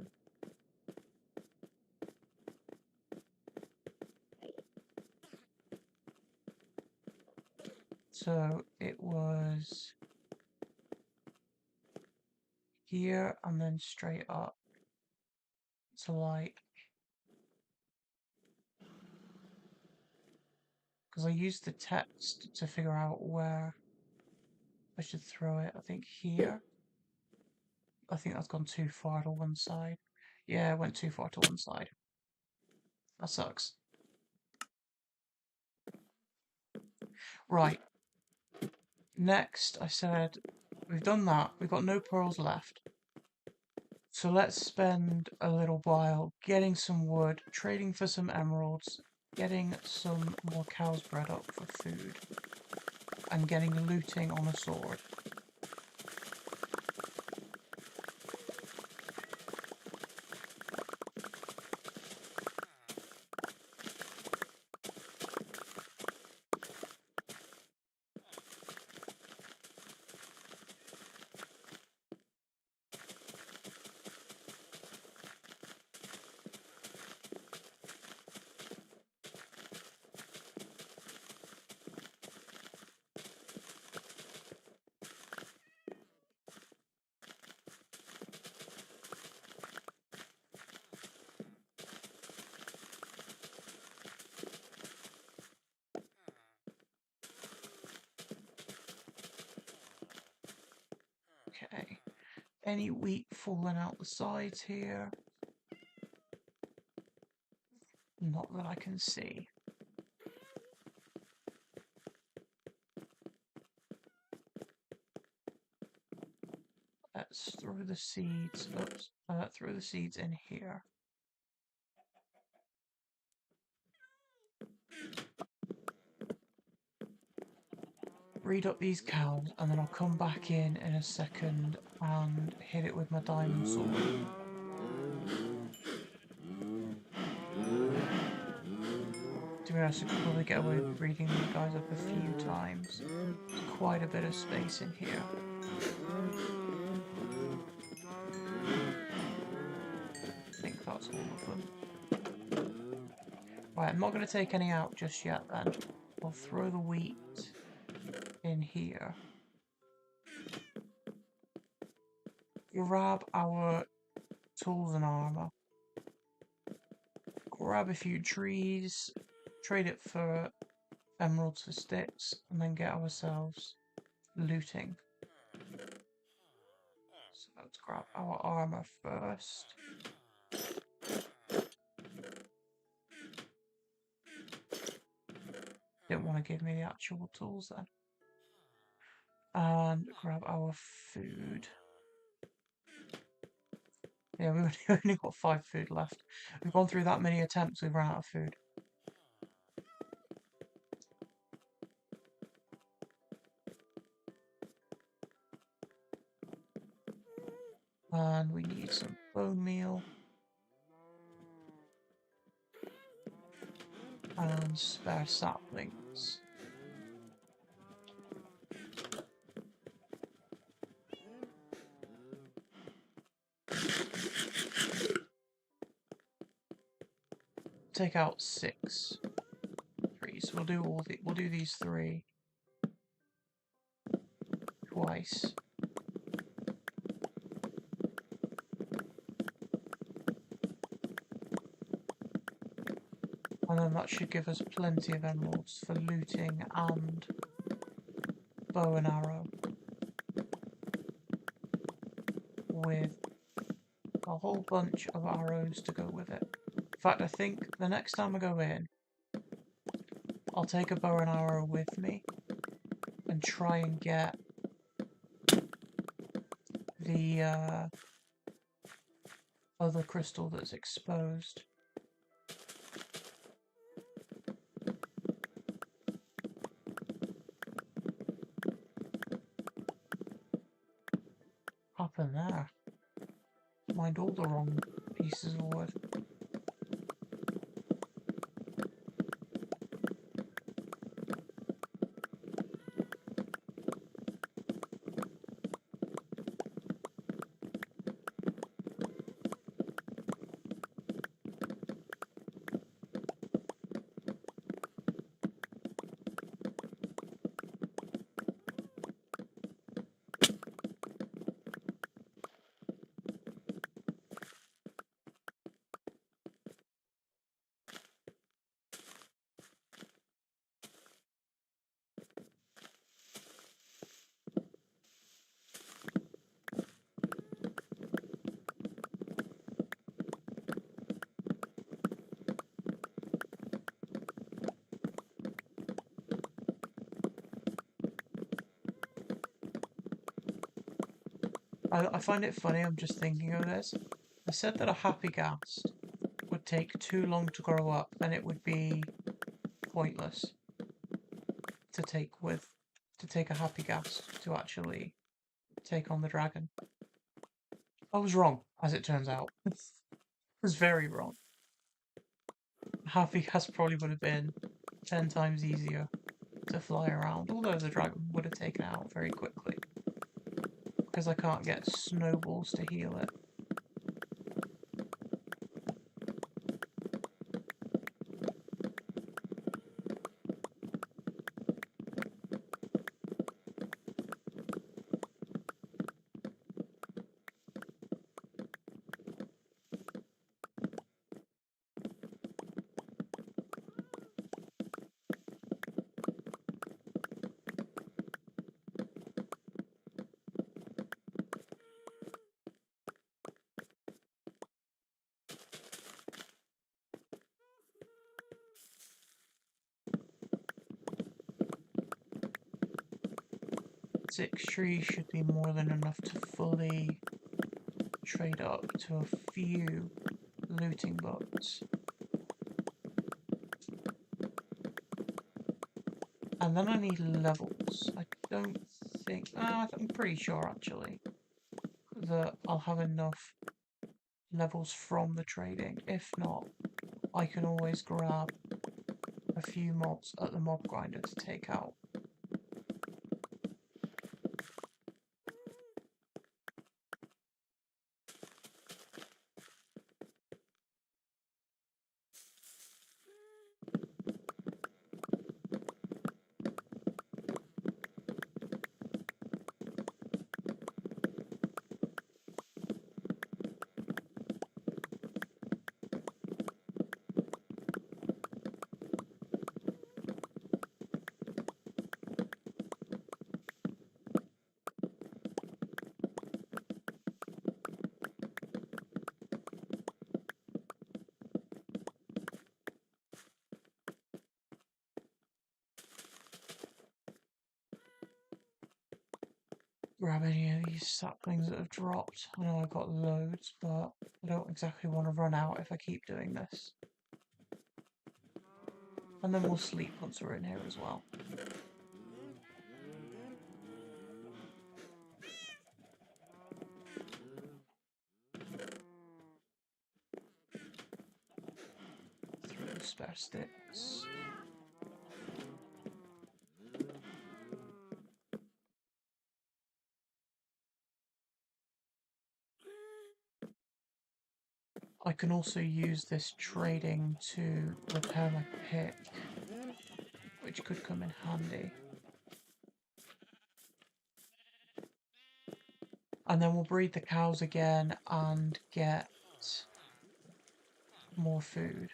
So it was here and then straight up to like, because I used the text to figure out where I should throw it. I think here. I think that's gone too far to one side. Yeah, it went too far to one side. That sucks. Right. Next, I said, we've done that. We've got no pearls left. So let's spend a little while getting some wood, trading for some emeralds, getting some more cow's bread up for food, and getting looting on a sword. Okay. Any wheat falling out the sides here? Not that I can see. Let's throw the seeds. Oops. Throw the seeds in here. Breed up these cows, and then I'll come back in a second and hit it with my diamond sword. To be honest, I could probably get away with breeding these guys up a few times. There's quite a bit of space in here. I think that's all of them. Right, I'm not going to take any out just yet then. I'll throw the wheat in here. Grab our tools and armor. Grab a few trees, trade it for emeralds for sticks, and then get ourselves looting. So let's grab our armor first. Didn't want to give me the actual tools then. And grab our food. Yeah, we've only got 5 food left. We've gone through that many attempts, we've run out of food. And we need some bone meal. And spare saplings. Take out 6 trees. We'll do these 3 twice. And then that should give us plenty of emeralds for looting and bow and arrow. With a whole bunch of arrows to go with it. In fact, I think the next time I go in, I'll take a bow and arrow with me and try and get the other crystal that's exposed. Up in there. Mind all the wrong pieces of wood. I find it funny, I'm just thinking of this. I said that a happy ghast would take too long to grow up, and it would be pointless to take a happy ghast to actually take on the dragon. I was wrong, as it turns out. I was very wrong. Happy ghast probably would have been 10 times easier to fly around, although the dragon would have taken it out very quickly. Because I can't get snowballs to heal it. Six trees should be more than enough to fully trade up to a few looting boats. And then I need levels. I don't think... I'm pretty sure, actually, that I'll have enough levels from the trading. If not, I can always grab a few mobs at the mob grinder to take out. grab any of these saplings that have dropped. I know I've got loads, but I don't exactly want to run out if I keep doing this. And then we'll sleep once we're in here as well. Throw the spare sticks. I can also use this trading to repair my pick, which could come in handy. And then we'll breed the cows again and get more food.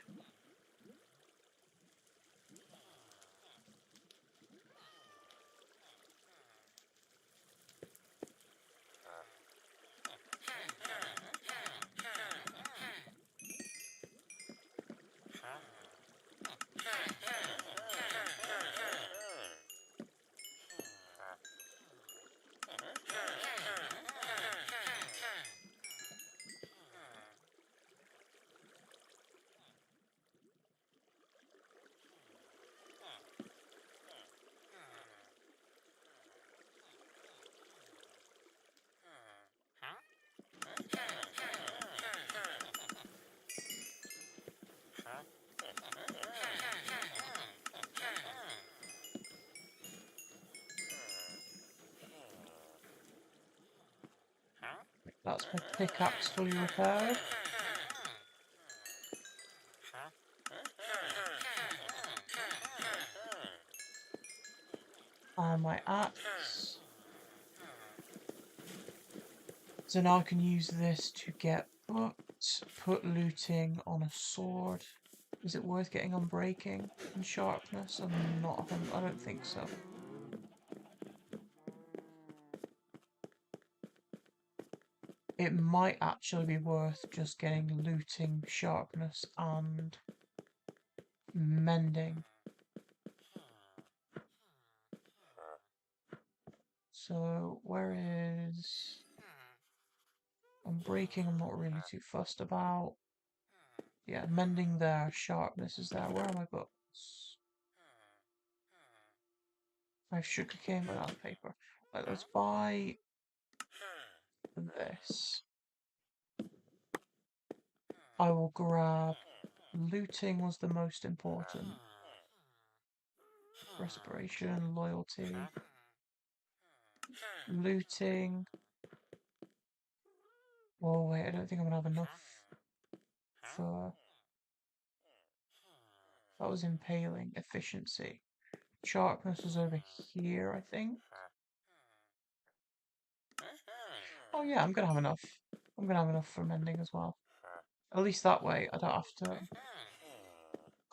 That's my pickaxe fully repaired. And my axe. So now I can use this to get put looting on a sword. Is it worth getting on breaking and sharpness? I don't think so. It might actually be worth just getting looting, sharpness, and mending. So, where is... breaking, I'm not really too fussed about. Yeah, mending there, sharpness is there. Where are my books? I have sugarcane, but not paper. Right, let's buy this. I will grab... Looting was the most important. Respiration, loyalty. Looting. Oh wait, I don't think I'm gonna have enough for... That was impaling. Efficiency. Sharpness is over here, I think. Oh yeah, I'm gonna have enough. I'm gonna have enough for mending as well. At least that way I don't have to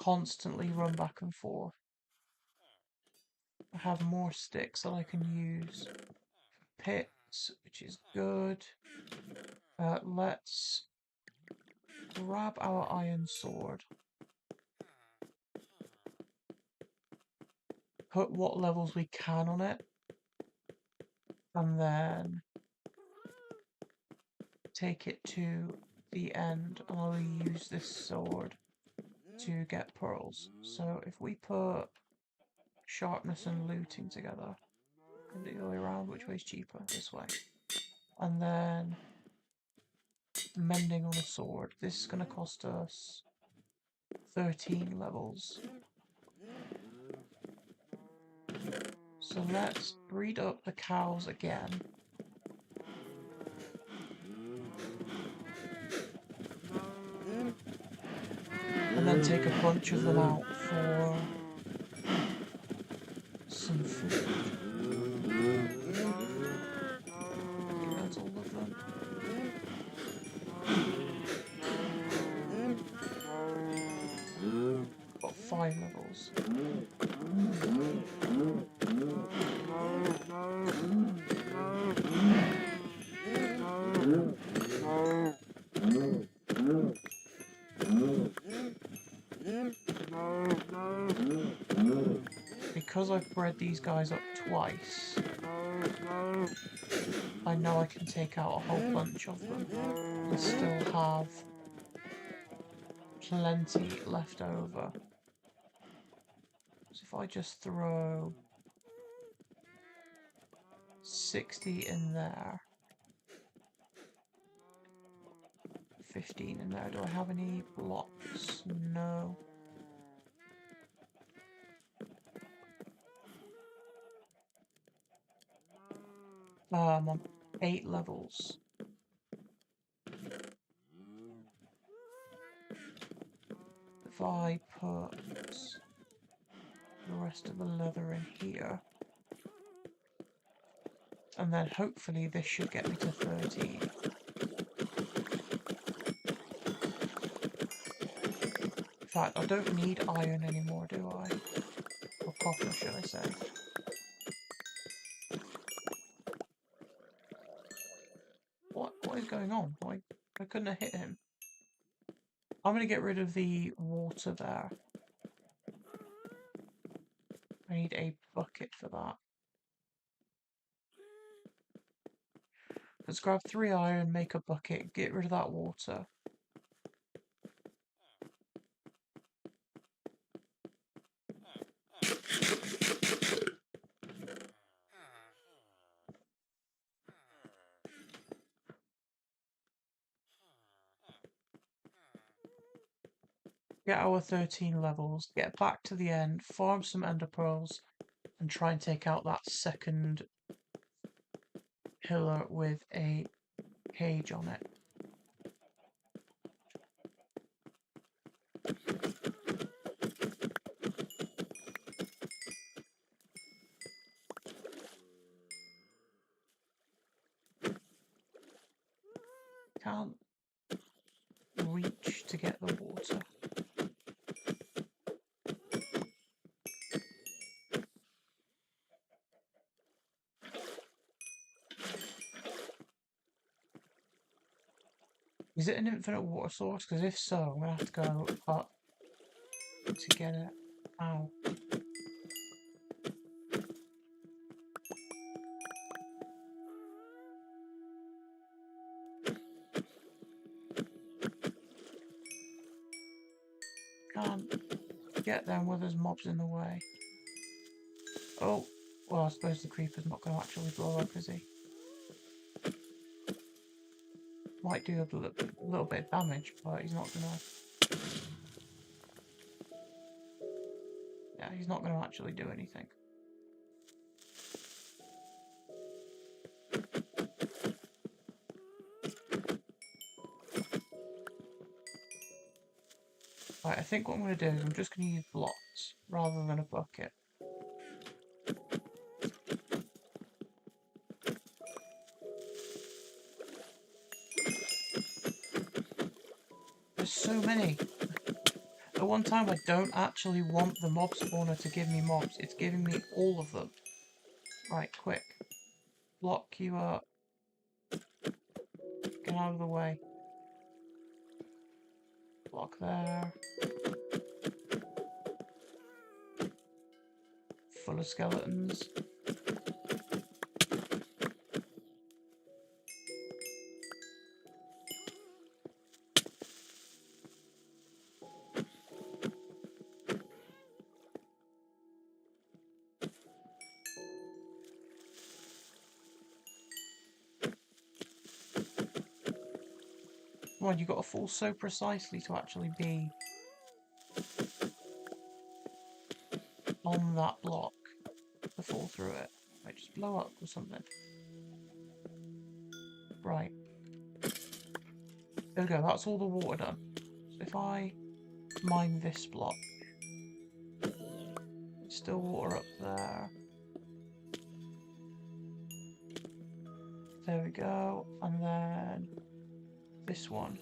constantly run back and forth. I have more sticks that I can use. Pits, which is good. Let's grab our iron sword. Put what levels we can on it. And then take it to the end, and I'll use this sword to get pearls. So if we put sharpness and looting together, and the other way around, which way is cheaper? This way. And then mending on a sword. This is going to cost us 13 levels. So let's breed up the cows again. And then take a bunch of them out for some food. I think that's all of them. Got 5 levels. Because because I've bred these guys up twice, I know I can take out a whole bunch of them and still have plenty left over. So if I just throw 60 in there, 15 in there. Do I have any blocks? No. I'm on 8 levels. If I put the rest of the leather in here, and then hopefully this should get me to 13. In fact, I don't need iron anymore, do I? Or copper, should I say. What is going on? I couldn't have hit him. I'm going to get rid of the water there. I need a bucket for that. Let's grab 3 iron, make a bucket, get rid of that water. Get our 13 levels, get back to the end, farm some ender pearls, and try and take out that second pillar with a cage on it. Can't reach to get the water. Is it an infinite water source? Because if so, I'm going to have to go up to get it. Ow. Can't get them where there's mobs in the way. Oh, well, I suppose the creeper's not going to actually blow up, is he? Might do a little bit of damage, but he's not going to... Yeah, he's not going to actually do anything. Right, I think what I'm going to do is I'm just going to use blocks rather than a bucket. There's so many. At one time I don't actually want the mob spawner to give me mobs. It's giving me all of them. Right, quick. Block you up. Get out of the way. Block there. Full of skeletons. Come on, you got to fall so precisely to actually be on that block to fall through it. Right, just blow up or something. Right. There we go, that's all the water done. So if I mine this block, there's still water up there. There we go, and then this one.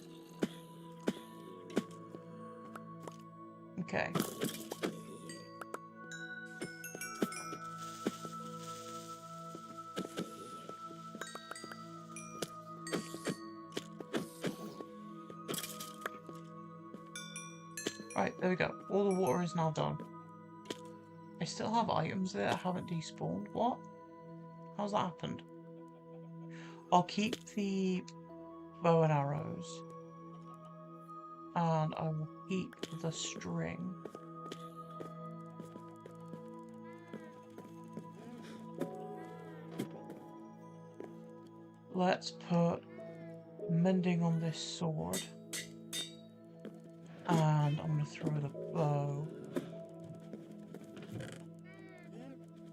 Okay. Right, there we go. All the water is now done. I still have items there that haven't despawned. What? How's that happened? I'll keep the bow and arrows. And I will keep the string. Let's put mending on this sword. And I'm going to throw the bow.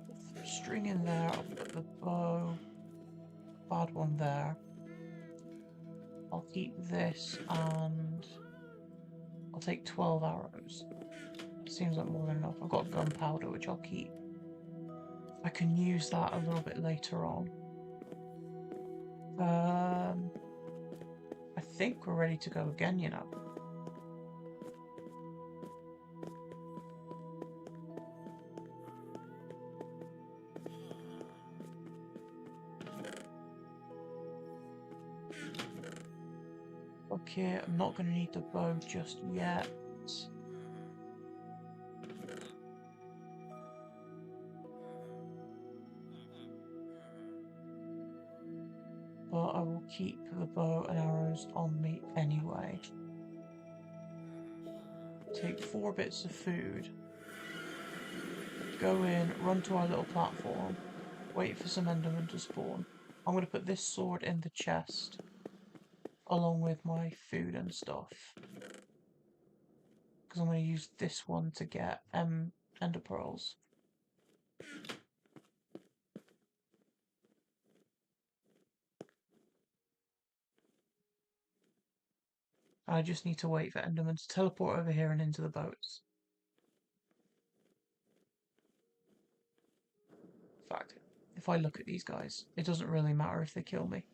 Put the string in there. I'll put the bow. Bad one there. I'll keep this and I'll take 12 arrows. Seems like more than enough. I've got gunpowder, which I'll keep. I can use that a little bit later on. I think we're ready to go again, you know. Okay, I'm not going to need the bow just yet. But I will keep the bow and arrows on me anyway. Take 4 bits of food. Go in, run to our little platform. Wait for some endermen to spawn. I'm going to put this sword in the chest. Along with my food and stuff. Because I'm going to use this one to get ender pearls. I just need to wait for endermen to teleport over here and into the boats. In fact, if I look at these guys, it doesn't really matter if they kill me.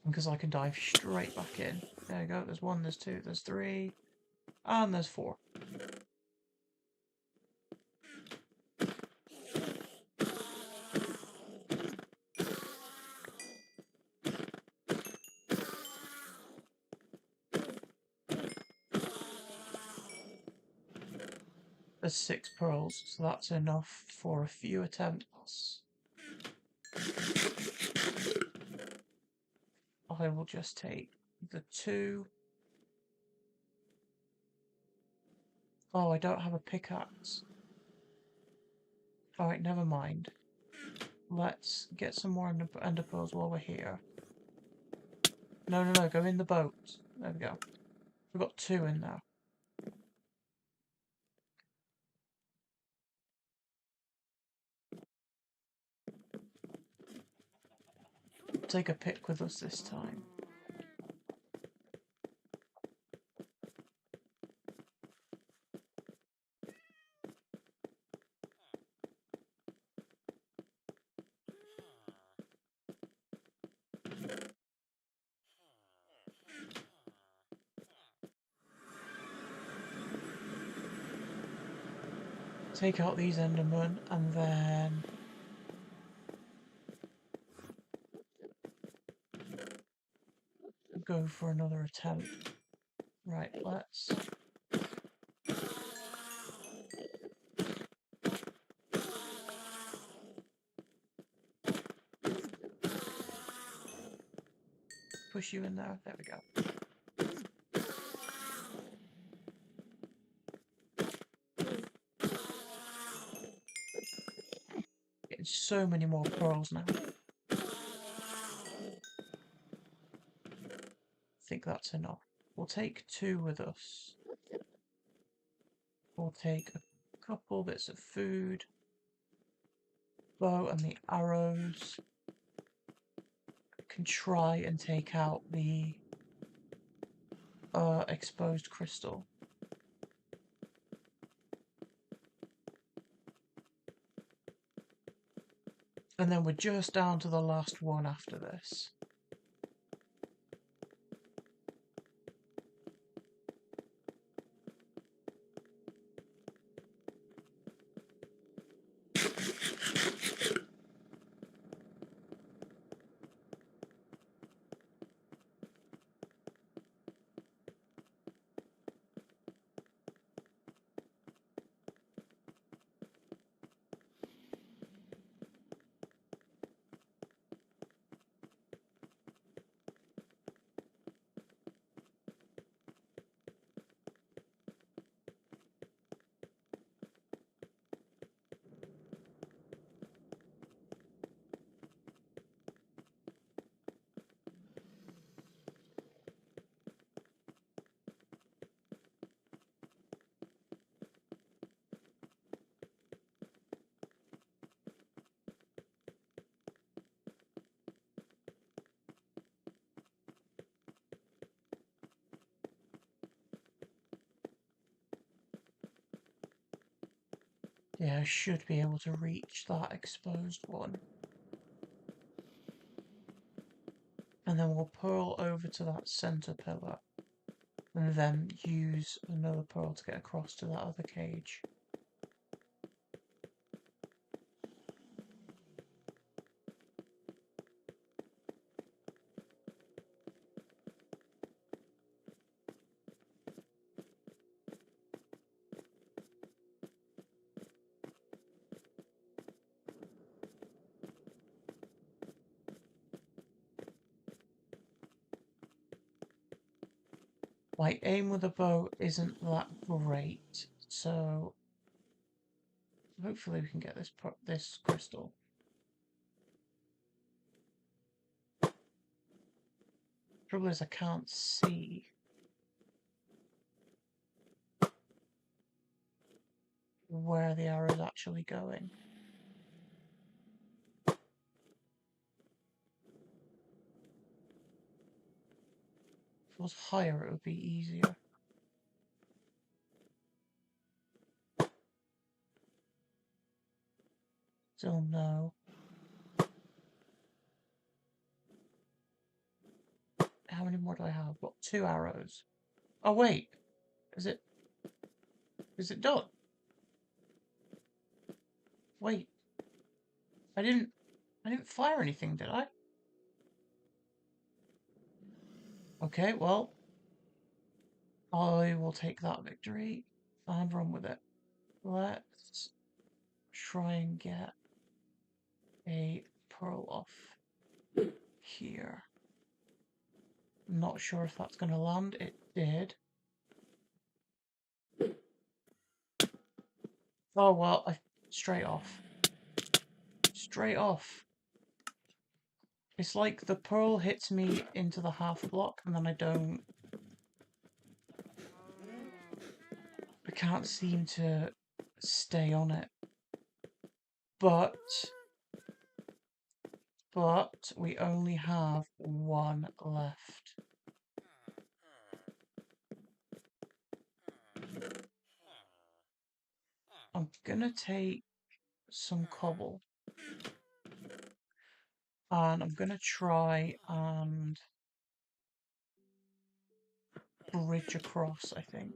Because I can dive straight back in. There you go, there's 1, there's 2, there's 3, and there's 4. There's 6 pearls, so that's enough for a few attempts. I will just take the 2. Oh, I don't have a pickaxe. Alright, never mind. Let's get some more ender pearls while we're here. No, go in the boat. There we go. We've got 2 in there. Take a pick with us this time. Take out these endermen and then go for another attempt. Right, let's push you in there. There we go. Getting so many more pearls now. I think that's enough. We'll take 2 with us. We'll take a couple bits of food. Bow and the arrows. Can try and take out the exposed crystal. And then we're just down to the last one after this. Yeah, I should be able to reach that exposed one. And then we'll pearl over to that center pillar. And then use another pearl to get across to that other cage. My aim with a bow isn't that great, so hopefully we can get this crystal. Trouble is I can't see where the arrow is actually going. If it was higher, it would be easier. Still no. How many more do I have? What, 2 arrows? Oh wait, is it done? Wait, I didn't fire anything, did I? Okay, well, I will take that victory and run with it. Let's try and get a pearl off here. Not sure if that's going to land. It did. Oh well, straight off. Straight off. It's like the pearl hits me into the half block and then I can't seem to stay on it. But we only have 1 left. I'm gonna take some cobble and I'm gonna try and bridge across, I think,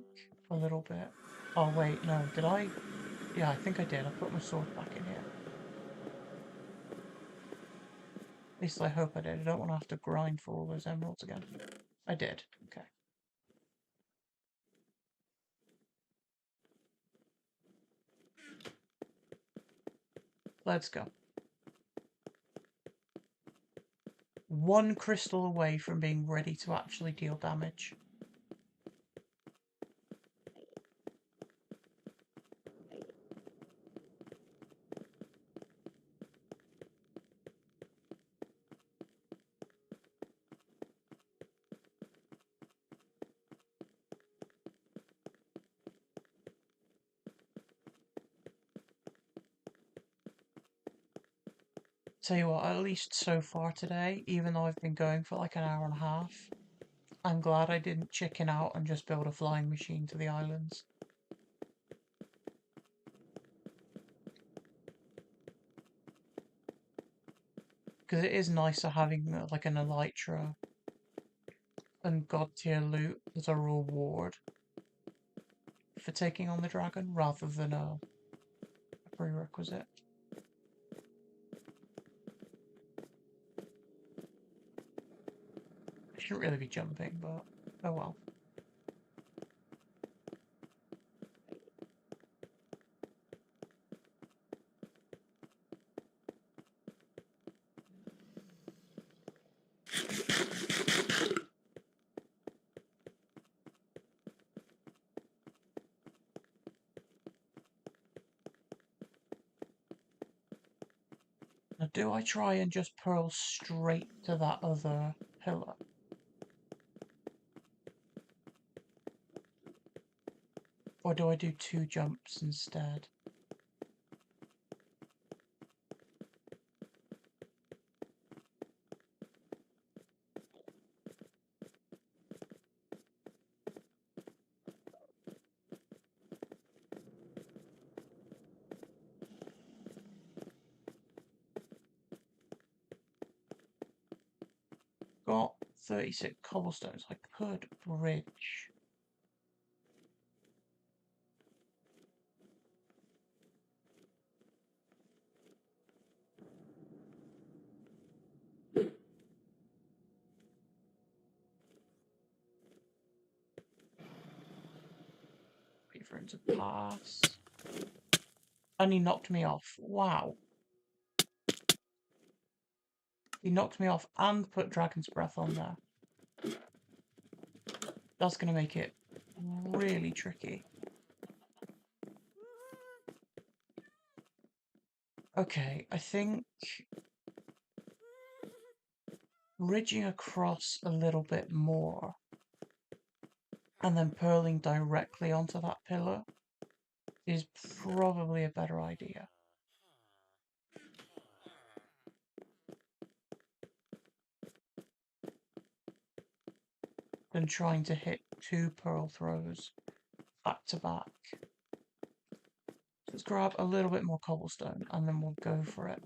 a little bit. Oh wait, no, did I? Yeah, I think I did. I put my sword back in here. At least I hope I did. I don't want to have to grind for all those emeralds again. I did. Okay. Let's go. 1 crystal away from being ready to actually deal damage. Tell you what, at least so far today, even though I've been going for like an hour and a half, I'm glad I didn't chicken out and just build a flying machine to the islands. Because it is nicer having like an Elytra and god tier loot as a reward for taking on the dragon rather than a prerequisite. I shouldn't really be jumping, but oh well. Now, do I try and just pearl straight to that other pillar? Or do I do 2 jumps instead? 36 cobblestones. I could bridge. Wait for him to pass. And he knocked me off. Wow. He knocked me off and put Dragon's Breath on there. That's going to make it really tricky. Okay, I think ridging across a little bit more and then purling directly onto that pillar is probably a better idea. Than trying to hit 2 pearl throws back to back. Let's grab a little bit more cobblestone and then we'll go for it.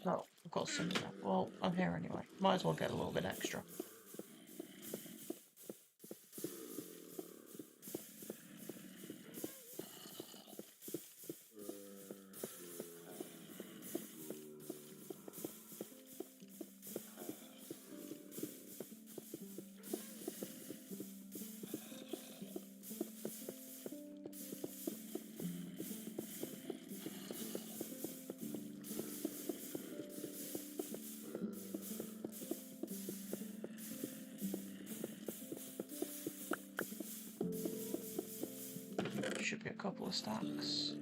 Oh, I've got some there. Well, I'm here anyway. Might as well get a little bit extra. Should be a couple of stacks.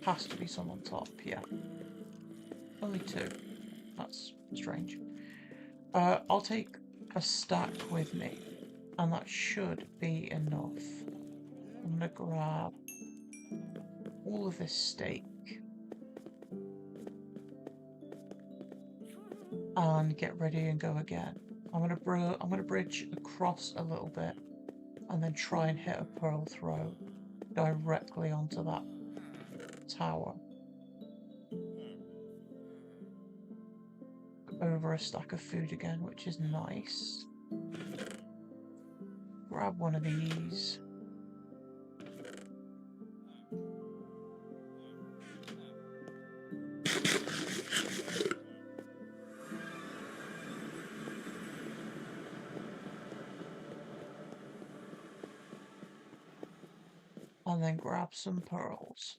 Has to be some on top, yeah. Only 2. That's strange. I'll take a stack with me, and that should be enough. I'm gonna grab all of this steak and get ready and go again. I'm gonna bridge across a little bit and then try and hit a pearl throw directly onto that tower. Over a stack of food again, which is nice. Grab one of these. And then grab some pearls.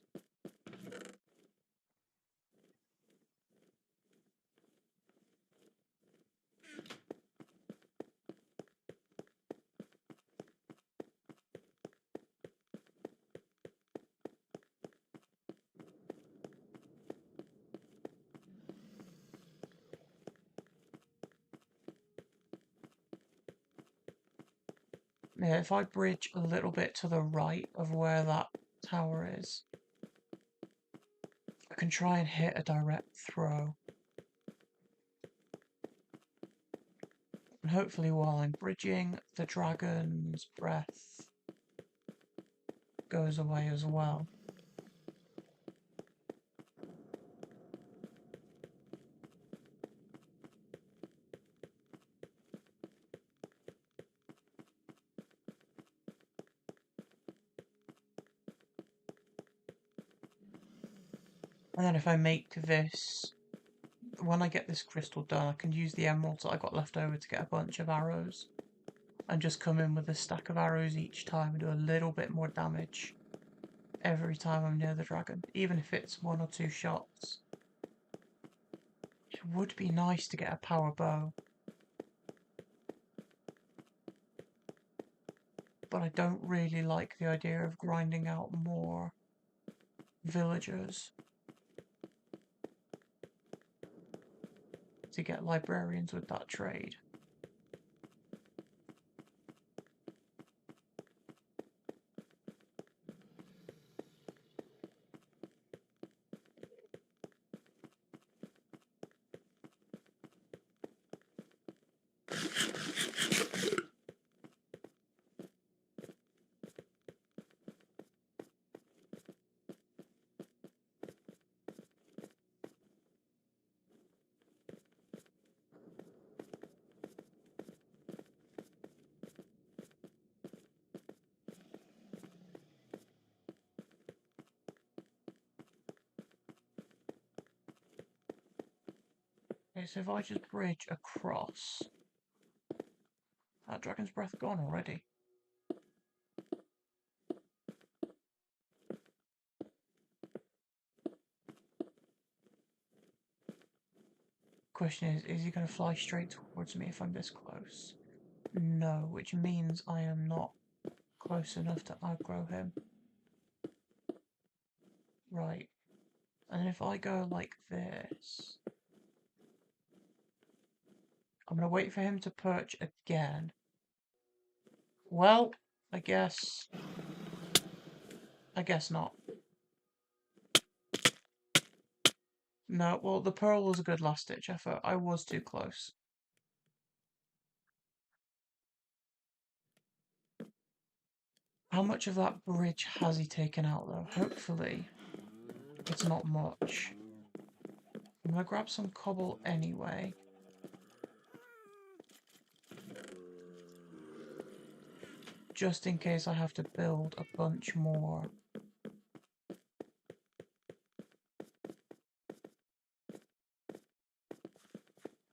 Yeah, if I bridge a little bit to the right of where that tower is, I can try and hit a direct throw. And hopefully while I'm bridging, the dragon's breath goes away as well. And then if I make this, when I get this crystal done, I can use the emeralds that I got left over to get a bunch of arrows. And just come in with a stack of arrows each time and do a little bit more damage every time I'm near the dragon, even if it's 1 or 2 shots. It would be nice to get a power bow. But I don't really like the idea of grinding out more villagers to get librarians with that trade. Okay, so if I just bridge across... That dragon's breath gone already. Question is he going to fly straight towards me if I'm this close? No, which means I am not close enough to aggro him. Right. And if I go like this... I'm going to wait for him to perch again. Well, I guess not. No, well, the pearl was a good last-ditch effort. I was too close. How much of that bridge has he taken out, though? Hopefully, it's not much. I'm going to grab some cobble anyway. Just in case I have to build a bunch more.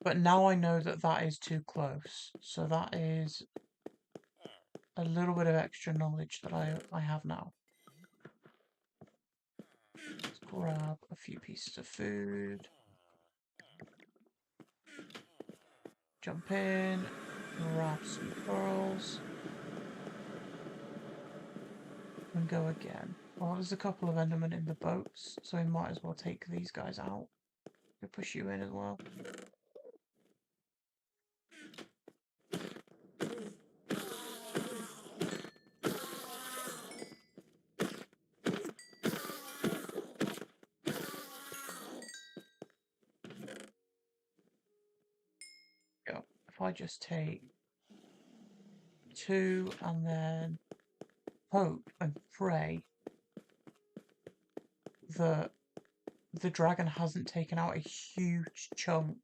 But now I know that that is too close. So that is a little bit of extra knowledge that I have now. Let's grab a few pieces of food. Jump in, grab some pearls, and go again. Well, there's a couple of Endermen in the boats, so we might as well take these guys out. We'll push you in as well. Go. If I just take 2 and then hope and pray that the dragon hasn't taken out a huge chunk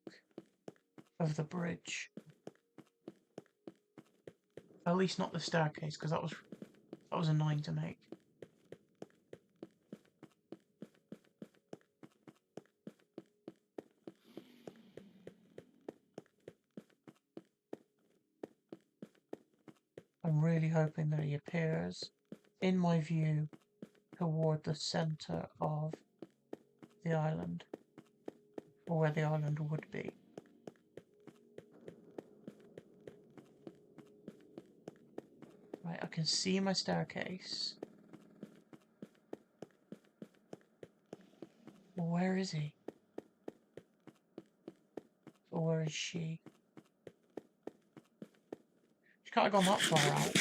of the bridge. At least not the staircase, because that was annoying to make. I'm really hoping that he appears in my view toward the centre of the island, or where the island would be. Right, I can see my staircase. Where is he? Or where is she? She can't have gone that far out.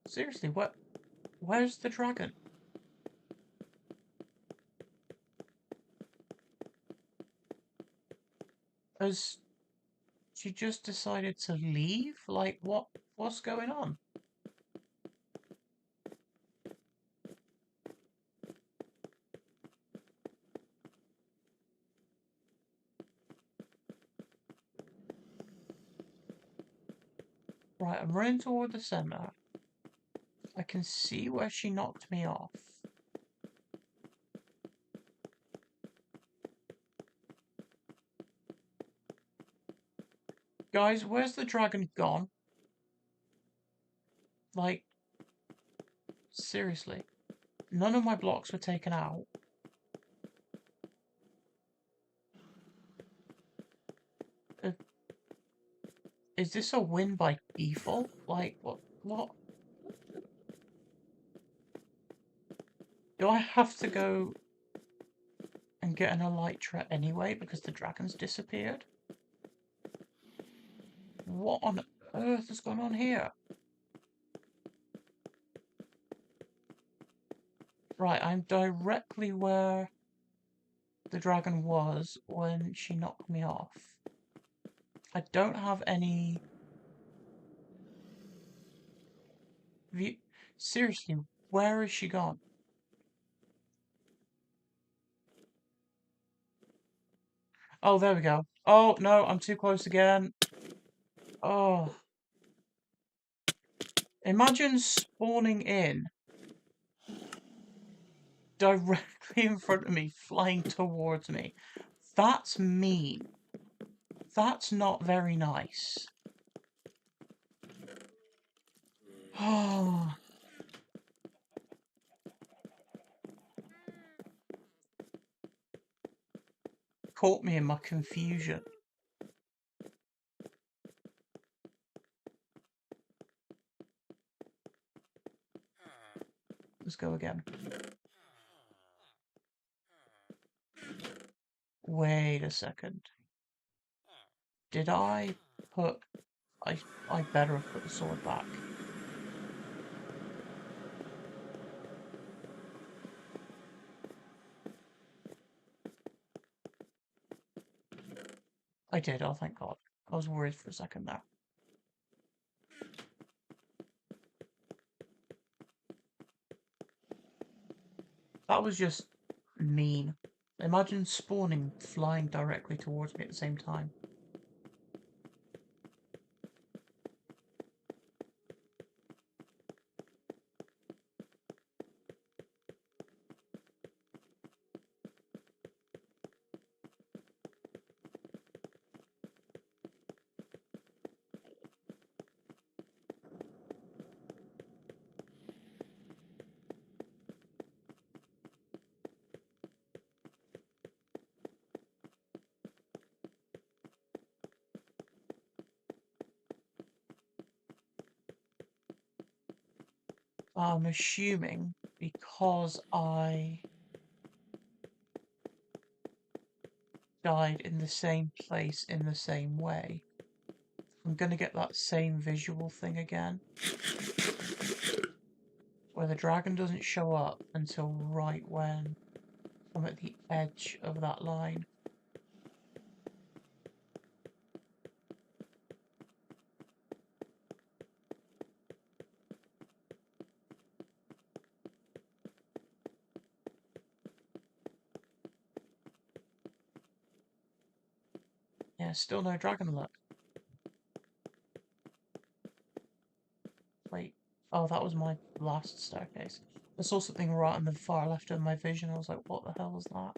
Seriously, where's the dragon? Has she just decided to leave? Like, what's going on? Right, I'm running toward the centre. I can see where she knocked me off. Guys, where's the dragon gone? Like, seriously. None of my blocks were taken out. Is this a win by default? Like, what? Do I have to go and get an Elytra anyway because the dragon's disappeared? What on earth has gone on here? Right, I'm directly where the dragon was when she knocked me off. I don't have any... Seriously, where is she gone? Oh, there we go. Oh, no, I'm too close again. Oh. Imagine spawning in directly in front of me, flying towards me. That's mean. That's not very nice. Oh. Caught me in my confusion. Let's go again. Wait a second. Did I put... I better have put the sword back. I did, oh thank God. I was worried for a second there. That was just mean. Imagine spawning flying directly towards me at the same time. I'm assuming because I died in the same place in the same way, I'm gonna get that same visual thing again, where the dragon doesn't show up until right when I'm at the edge of that line. Yeah, still no dragon alert. Wait. Oh, that was my last staircase. I saw something right on the far left of my vision. I was like, what the hell was that?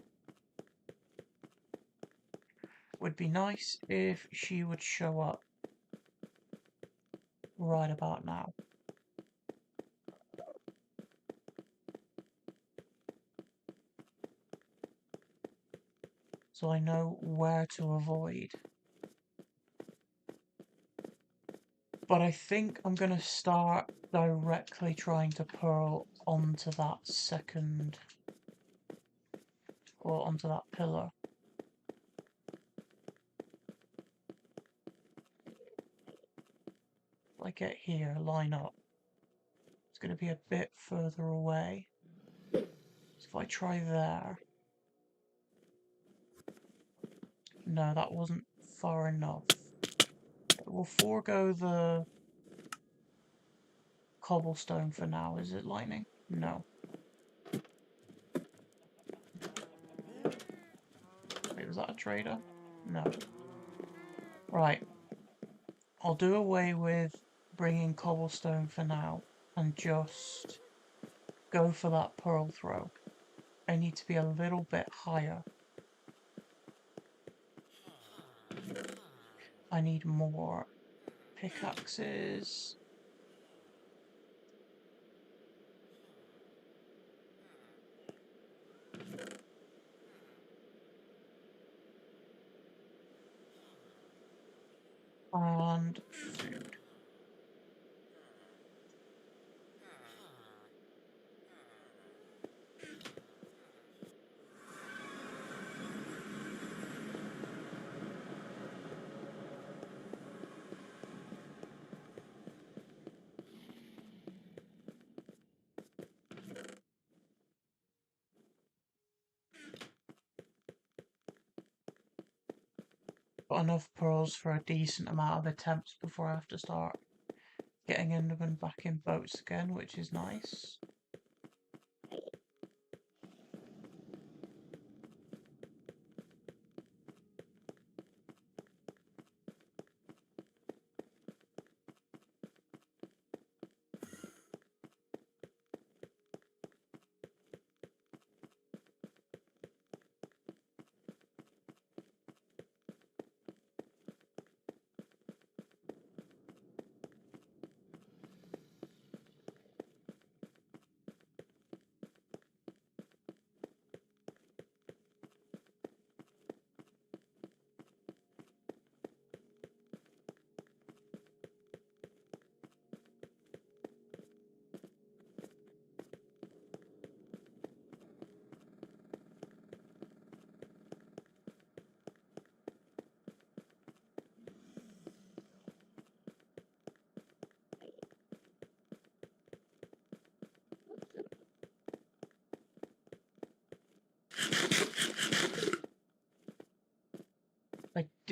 Would be nice if she would show up right about now. So I know where to avoid. But I think I'm going to start directly trying to pearl onto that second... or onto that pillar. If I get here, line up. It's going to be a bit further away. So if I try there... No, that wasn't far enough. We'll forego the cobblestone for now. Is it lightning? No. Wait, was that a trader? No. Right. I'll do away with bringing cobblestone for now and just go for that pearl throw. I need to be a little bit higher. I need more pickaxes. And food. Got enough pearls for a decent amount of attempts before I have to start getting Enderman back in boats again, which is nice.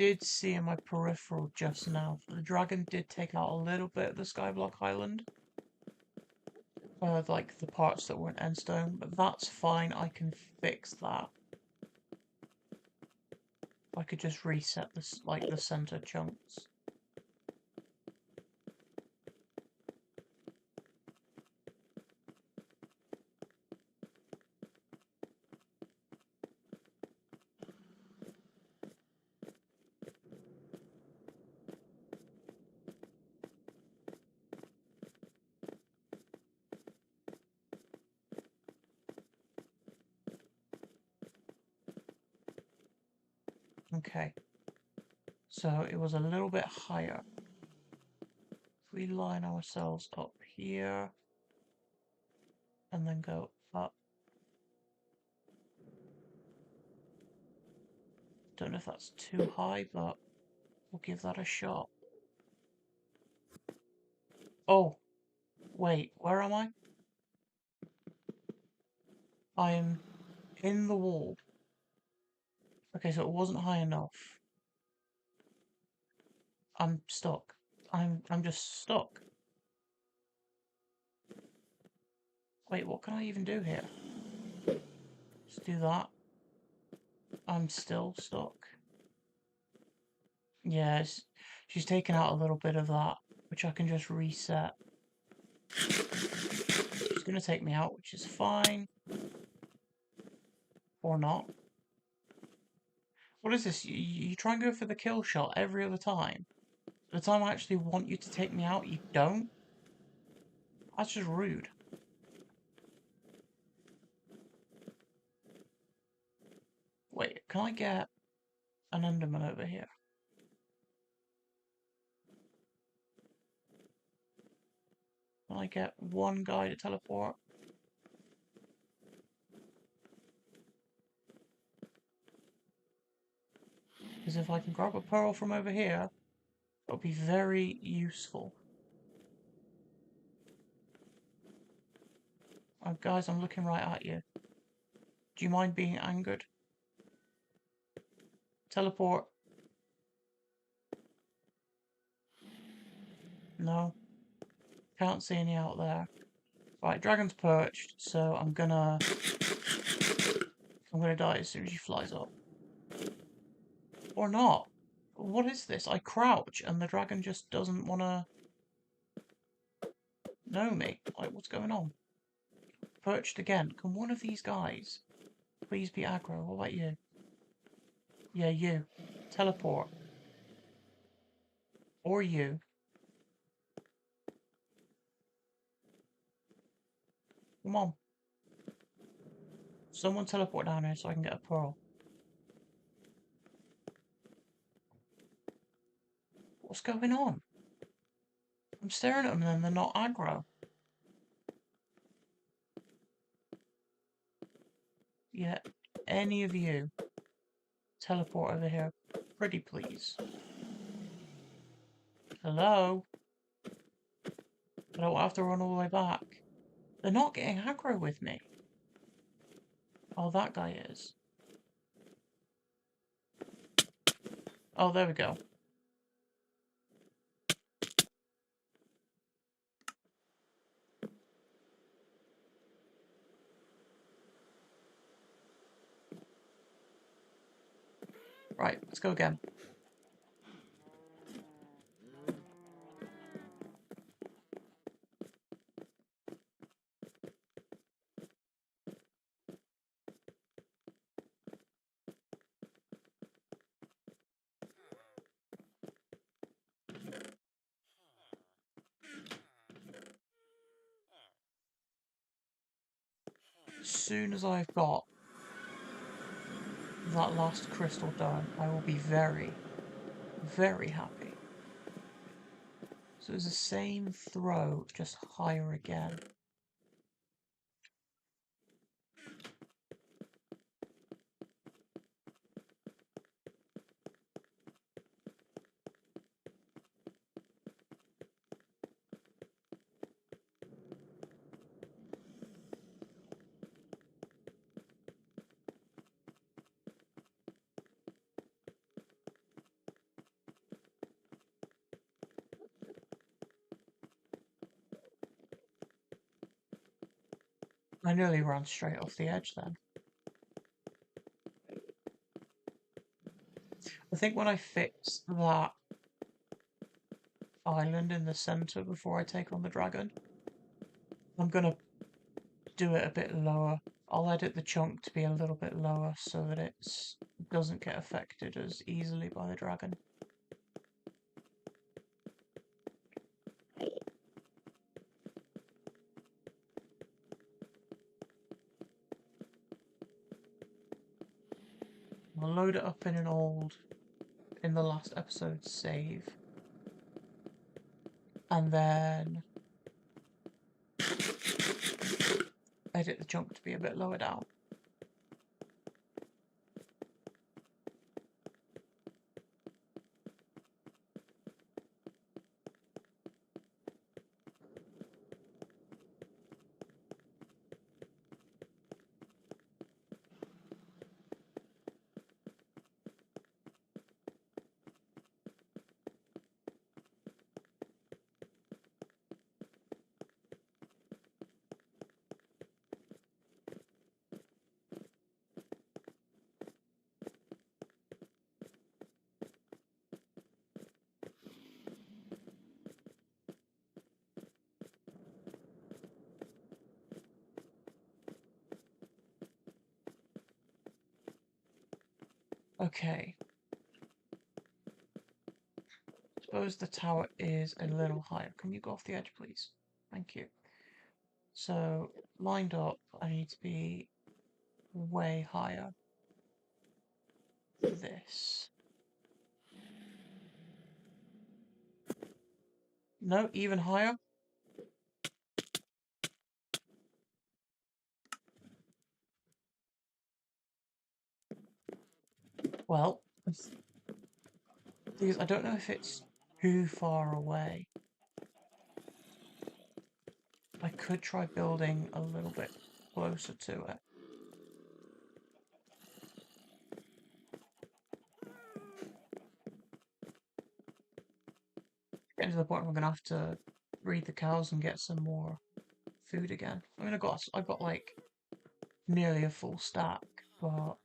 did see in my peripheral just now that the dragon did take out a little bit of the Skyblock Island. Like the parts that weren't end stone, but that's fine, I can fix that. I could just reset this, like the center chunks. Okay, so it was a little bit higher. If we line ourselves up here and then go up. Don't know if that's too high, but we'll give that a shot. Oh, wait, where am I? I am in the wall. Okay, so it wasn't high enough. I'm stuck. I'm just stuck. Wait, what can I even do here? Just do that. I'm still stuck. Yes, she's taken out a little bit of that, which I can just reset. She's gonna take me out, which is fine. Or not. What is this? You try and go for the kill shot every other time. The time I actually want you to take me out, you don't? That's just rude. Wait, can I get an Enderman over here? Can I get one guy to teleport? Because if I can grab a pearl from over here, it'll be very useful. Oh, guys, I'm looking right at you. Do you mind being angered? Teleport. No. Can't see any out there. Right, dragon's perched, so I'm gonna die as soon as she flies up. Or not. What is this? I crouch and the dragon just doesn't wanna know me. Like, what's going on? Perched again. Can one of these guys please be aggro? What about you? Yeah, you. Teleport. Or you. Come on. Someone teleport down here so I can get a pearl. What's going on? I'm staring at them and they're not aggro. Yeah, any of you teleport over here. Pretty please. Hello? I don't have to run all the way back. They're not getting aggro with me. Oh, that guy is. Oh, there we go. Right, let's go again. As soon as I've got that last crystal done, I will be very, very happy. So it's the same throw, just higher again. I nearly ran straight off the edge then. I think when I fix that island in the centre before I take on the dragon, I'm gonna do it a bit lower. I'll edit the chunk to be a little bit lower so that it doesn't get affected as easily by the dragon. I'll load it up in the last episode save. And then edit the chunk to be a bit lower down. Okay. Suppose the tower is a little higher. Can you go off the edge, please? Thank you. So, lined up, I need to be way higher. This. No, even higher. Well, because I don't know if it's too far away. I could try building a little bit closer to it. Getting to the point where I'm gonna have to breed the cows and get some more food again. I mean, I got like nearly a full stack, but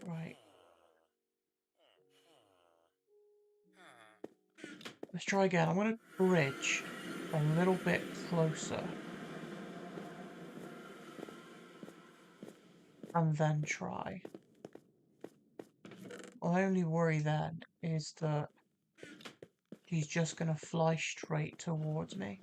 right. Let's try again. I'm gonna bridge a little bit closer and then try. My only worry then is that he's just gonna fly straight towards me.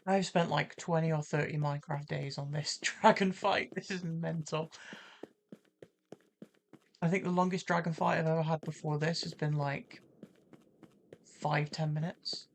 I've spent like 20 or 30 Minecraft days on this dragon fight. This is mental. I think the longest dragon fight I've ever had before this has been like 5-10 minutes.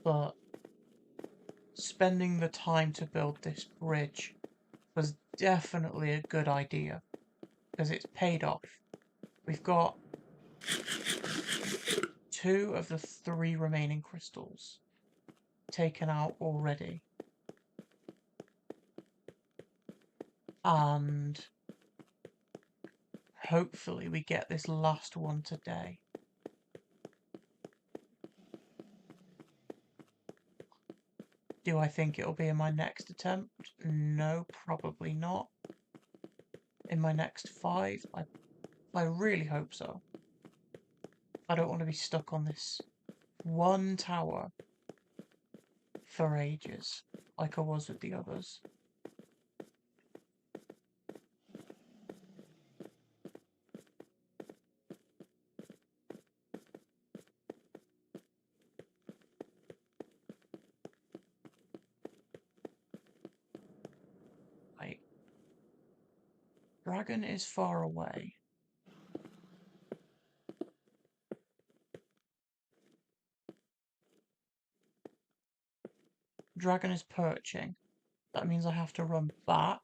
But spending the time to build this bridge was definitely a good idea because it's paid off. We've got 2 of the 3 remaining crystals taken out already. And hopefully we get this last one today. Do I think it'll be in my next attempt? No, probably not. In my next 5? I really hope so. I don't want to be stuck on this one tower for ages, like I was with the others. Dragon is far away. Dragon is perching. That means I have to run back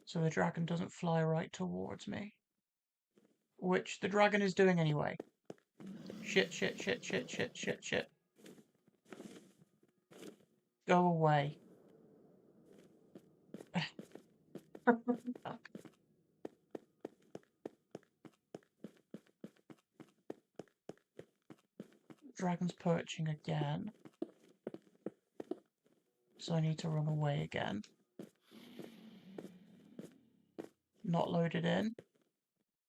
so the dragon doesn't fly right towards me. Which the dragon is doing anyway. Shit, shit, shit, shit, shit, shit, shit. Go away. Dragon's perching again. So I need to run away again. Not loaded in.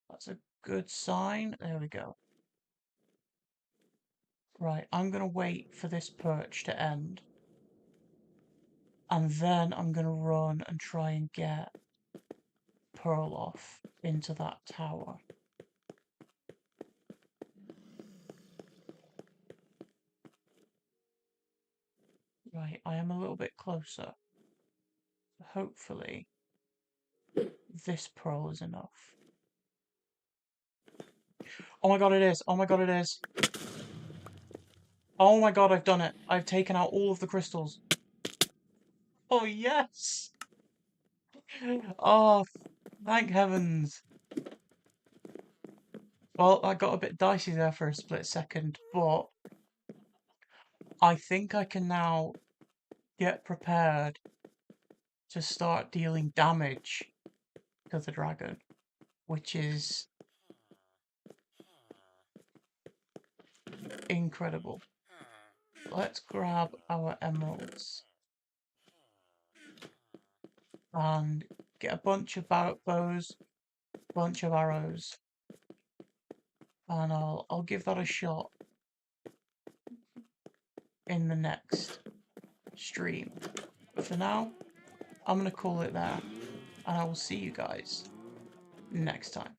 That's a good sign. There we go. Right, I'm going to wait for this perch to end. And then I'm going to run and try and get Pearl off into that tower. Right, I am a little bit closer. Hopefully, this Pearl is enough. Oh my god, it is! Oh my god, it is! Oh my god, I've done it! I've taken out all of the crystals. Oh yes! Oh, thank heavens! Well, I got a bit dicey there for a split second, but I think I can now get prepared to start dealing damage to the dragon, which is incredible. Let's grab our emeralds and get a bunch of bows, bunch of arrows, and I'll give that a shot in the next stream. But for now, I'm gonna call it there, and I will see you guys next time.